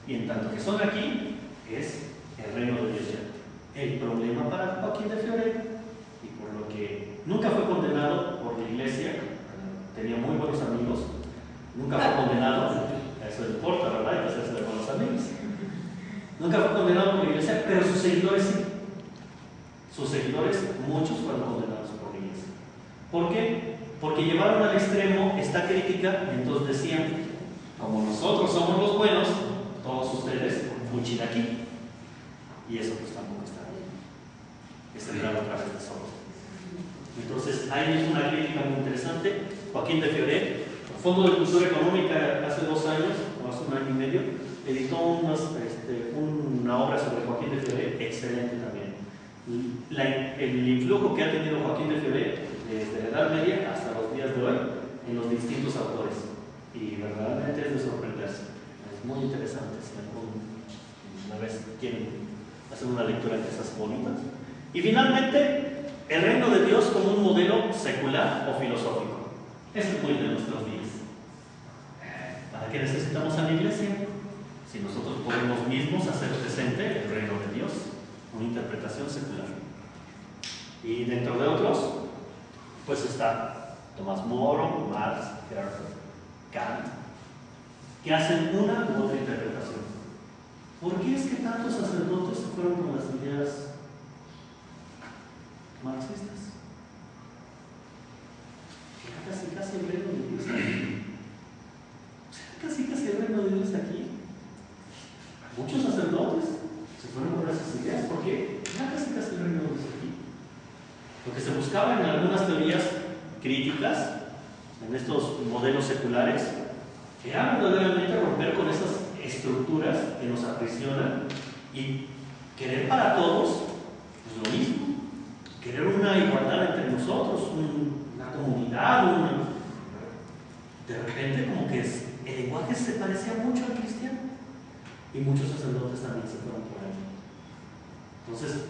Y en tanto que son aquí, es el reino de Dios ya. El problema para Joaquín de Fiore, y por lo que nunca fue condenado por la iglesia, tenía muy buenos amigos, nunca fue condenado, eso no importa, ¿verdad? Hay que hacerse de buenos amigos. Nunca fue condenado por la iglesia, pero sus seguidores sí. Sus seguidores, muchos fueron condenados por la iglesia. ¿Por qué? Porque llevaron al extremo esta crítica y entonces decían: como nosotros somos los buenos, todos ustedes fuchil aquí. Y eso pues tampoco está bien. Es entrar otra vez de solo. Entonces hay una crítica muy interesante. Joaquín de Fiore, Fondo de Cultura Económica, hace 2 años, o hace 1 año y medio, editó una obra sobre Joaquín de Fiore, excelente también. El influjo que ha tenido Joaquín de Fiore desde la Edad Media hasta los días de hoy en los distintos autores. Y verdaderamente es de sorprenderse. Es muy interesante si alguna vez quieren hacer una lectura de esas bonitas. Y finalmente, el reino de Dios como un modelo secular o filosófico. Eso es muy de nuestros días. ¿Para qué necesitamos a la iglesia? Si nosotros podemos mismos hacer presente el reino de Dios, una interpretación secular. Y dentro de otros, pues está Tomás Moro, Marx, Herder, Kant, que hacen una u otra interpretación. ¿Por qué es que tantos sacerdotes se fueron con las ideas marxistas? Casi el reino de Dios aquí. Casi el reino de Dios aquí. Muchos sacerdotes se fueron con esas ideas. ¿Por qué? Casi el reino de Dios aquí. Lo que se buscaba en algunas teorías críticas, en estos modelos seculares, era verdaderamente romper con esas estructuras que nos aprisionan y querer para todos pues lo mismo, querer una igualdad entre nosotros, una comunidad, de repente como que el lenguaje se parecía mucho al cristiano y muchos sacerdotes también se fueron por ahí. Entonces,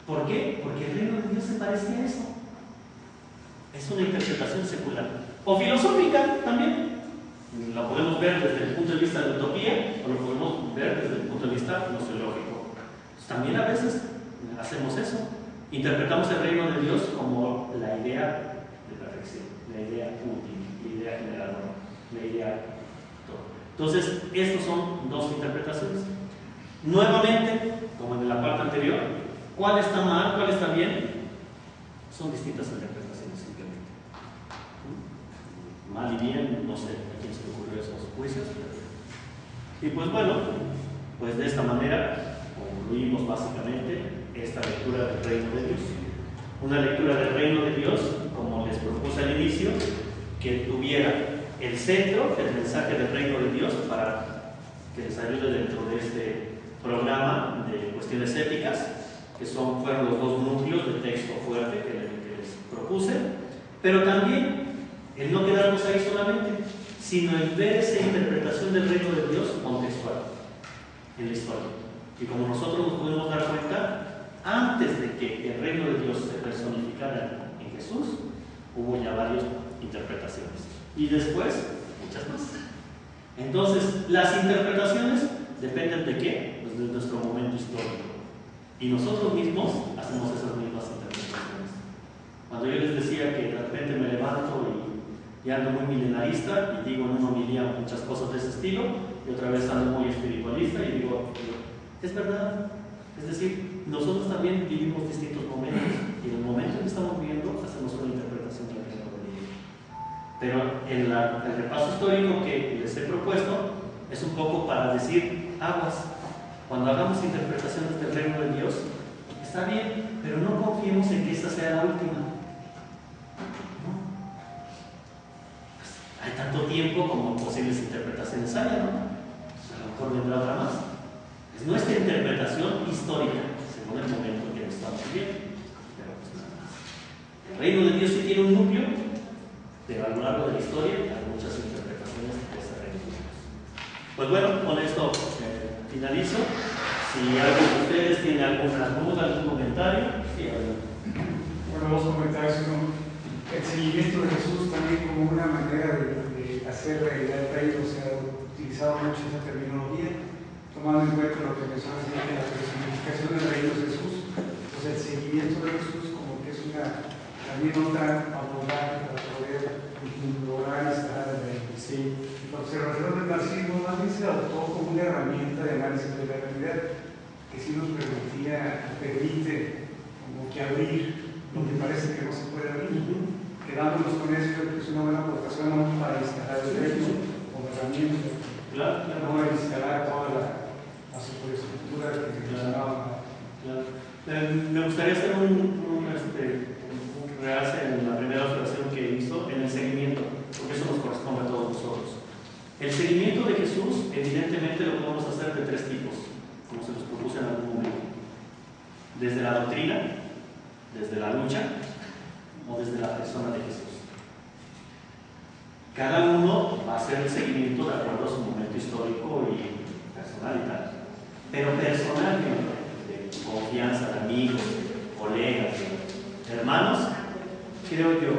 ¿por qué? Porque el reino de Dios se parecía a eso. Es una interpretación secular. O filosófica también. La podemos ver desde el punto de vista de la utopía o lo podemos ver desde el punto de vista gnoseológico. Pues también a veces hacemos eso. Interpretamos el reino de Dios como la idea de perfección, la idea útil, la idea generadora, la idea todo. Entonces, estos son dos interpretaciones. Nuevamente, como en la parte anterior, ¿cuál está mal, cuál está bien? Son distintas interpretaciones simplemente. Mal y bien, no sé a quién se le ocurrió esos juicios. Y pues bueno, pues de esta manera concluimos básicamente esta lectura del reino de Dios. Una lectura del reino de Dios, como les propuse al inicio, que tuviera el centro, el mensaje del reino de Dios, para que les ayude dentro de este programa de cuestiones éticas, que fueron los dos núcleos de texto fuerte que les propuse, pero también el no quedarnos ahí solamente, sino el ver esa interpretación del reino de Dios contextual en la historia. Y como nosotros nos podemos dar cuenta, antes de que el reino de Dios se personificara en Jesús, hubo ya varias interpretaciones. Y después, muchas más. Entonces, las interpretaciones dependen de qué? Pues de nuestro momento histórico. Y nosotros mismos hacemos esas mismas interpretaciones. Cuando yo les decía que de repente me levanto y ando muy milenarista y digo en una homilía muchas cosas de ese estilo, y otra vez ando muy espiritualista y digo, es verdad. Es decir, nosotros también vivimos distintos momentos y en el momento que estamos viviendo hacemos una interpretación del reino de Dios. Pero en el repaso histórico que les he propuesto es un poco para decir, aguas, cuando hagamos interpretaciones del reino de Dios, está bien, pero no confiemos en que esta sea la última. ¿No? Pues hay tanto tiempo como posibles interpretaciones haya, ¿no? A lo mejor vendrá otra más. Es nuestra interpretación histórica, según el momento que estamos viviendo. Pero pues nada más. El reino de Dios sí tiene un núcleo, pero a lo largo de la historia hay muchas interpretaciones de ese reino de Dios. Pues bueno, con esto finalizo. Si alguien de ustedes tiene alguna duda, algún comentario, sí, Bueno, dos comentarios. El seguimiento de Jesús también como una manera de hacer realidad el reino, se ha utilizado mucho esa terminología, tomando en cuenta lo que mencionas de la personificación del reino de Jesús. Entonces el seguimiento de Jesús como que es también otra abordaje para poder lograr instalar el reino. Sí. La observación del marxismo más bien se adoptó como una herramienta de análisis de la realidad que sí nos permite como que abrir lo que parece que no se puede abrir. Quedándonos con eso, creo que es una buena aportación para instalar el reino como herramienta. Claro. No a instalar toda la superestructura que mencionaba. Me gustaría hacer un realce en la primera observación que hizo en el seguimiento, porque eso nos corresponde a todos nosotros. El seguimiento de Jesús, evidentemente, lo podemos hacer de tres tipos, como se los propuse en algún momento: desde la doctrina, desde la lucha o desde la persona de Jesús. Cada uno va a hacer el seguimiento de acuerdo a su momento histórico y personal y tal. Pero personalmente, de confianza, de amigos, de colegas, de hermanos, creo yo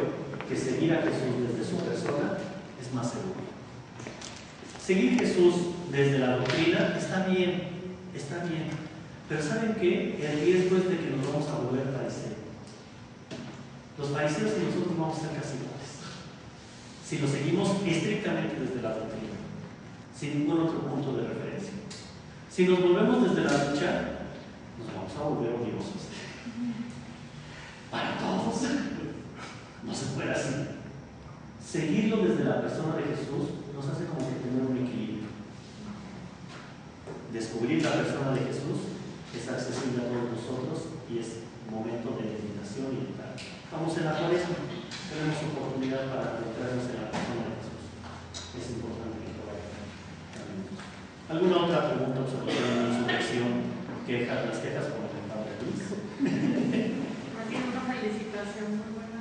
que seguir a Jesús desde su persona es más seguro. Seguir a Jesús desde la doctrina está bien, pero ¿saben qué? El riesgo es de que nos vamos a volver fariseos. Los fariseos y nosotros vamos a ser casi iguales si lo seguimos estrictamente desde la doctrina, sin ningún otro punto de referencia. Si nos volvemos desde la lucha, nos vamos a volver odiosos. Para todos. No se puede así. Seguirlo desde la persona de Jesús nos hace como que tener un equilibrio. Descubrir la persona de Jesús es accesible a todos nosotros y es momento de meditación y tal. Estamos en la cuaresma, tenemos oportunidad para encontrarnos en la persona de Jesús. Es importante que lo hagamos. ¿Alguna otra pregunta, observación, sujeción, queja? Las quejas como el padre Luis. Más bien una felicitación muy buena.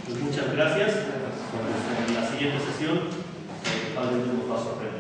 Pues muchas gracias. En la siguiente sesión, el padre Luis nos va a sorprender.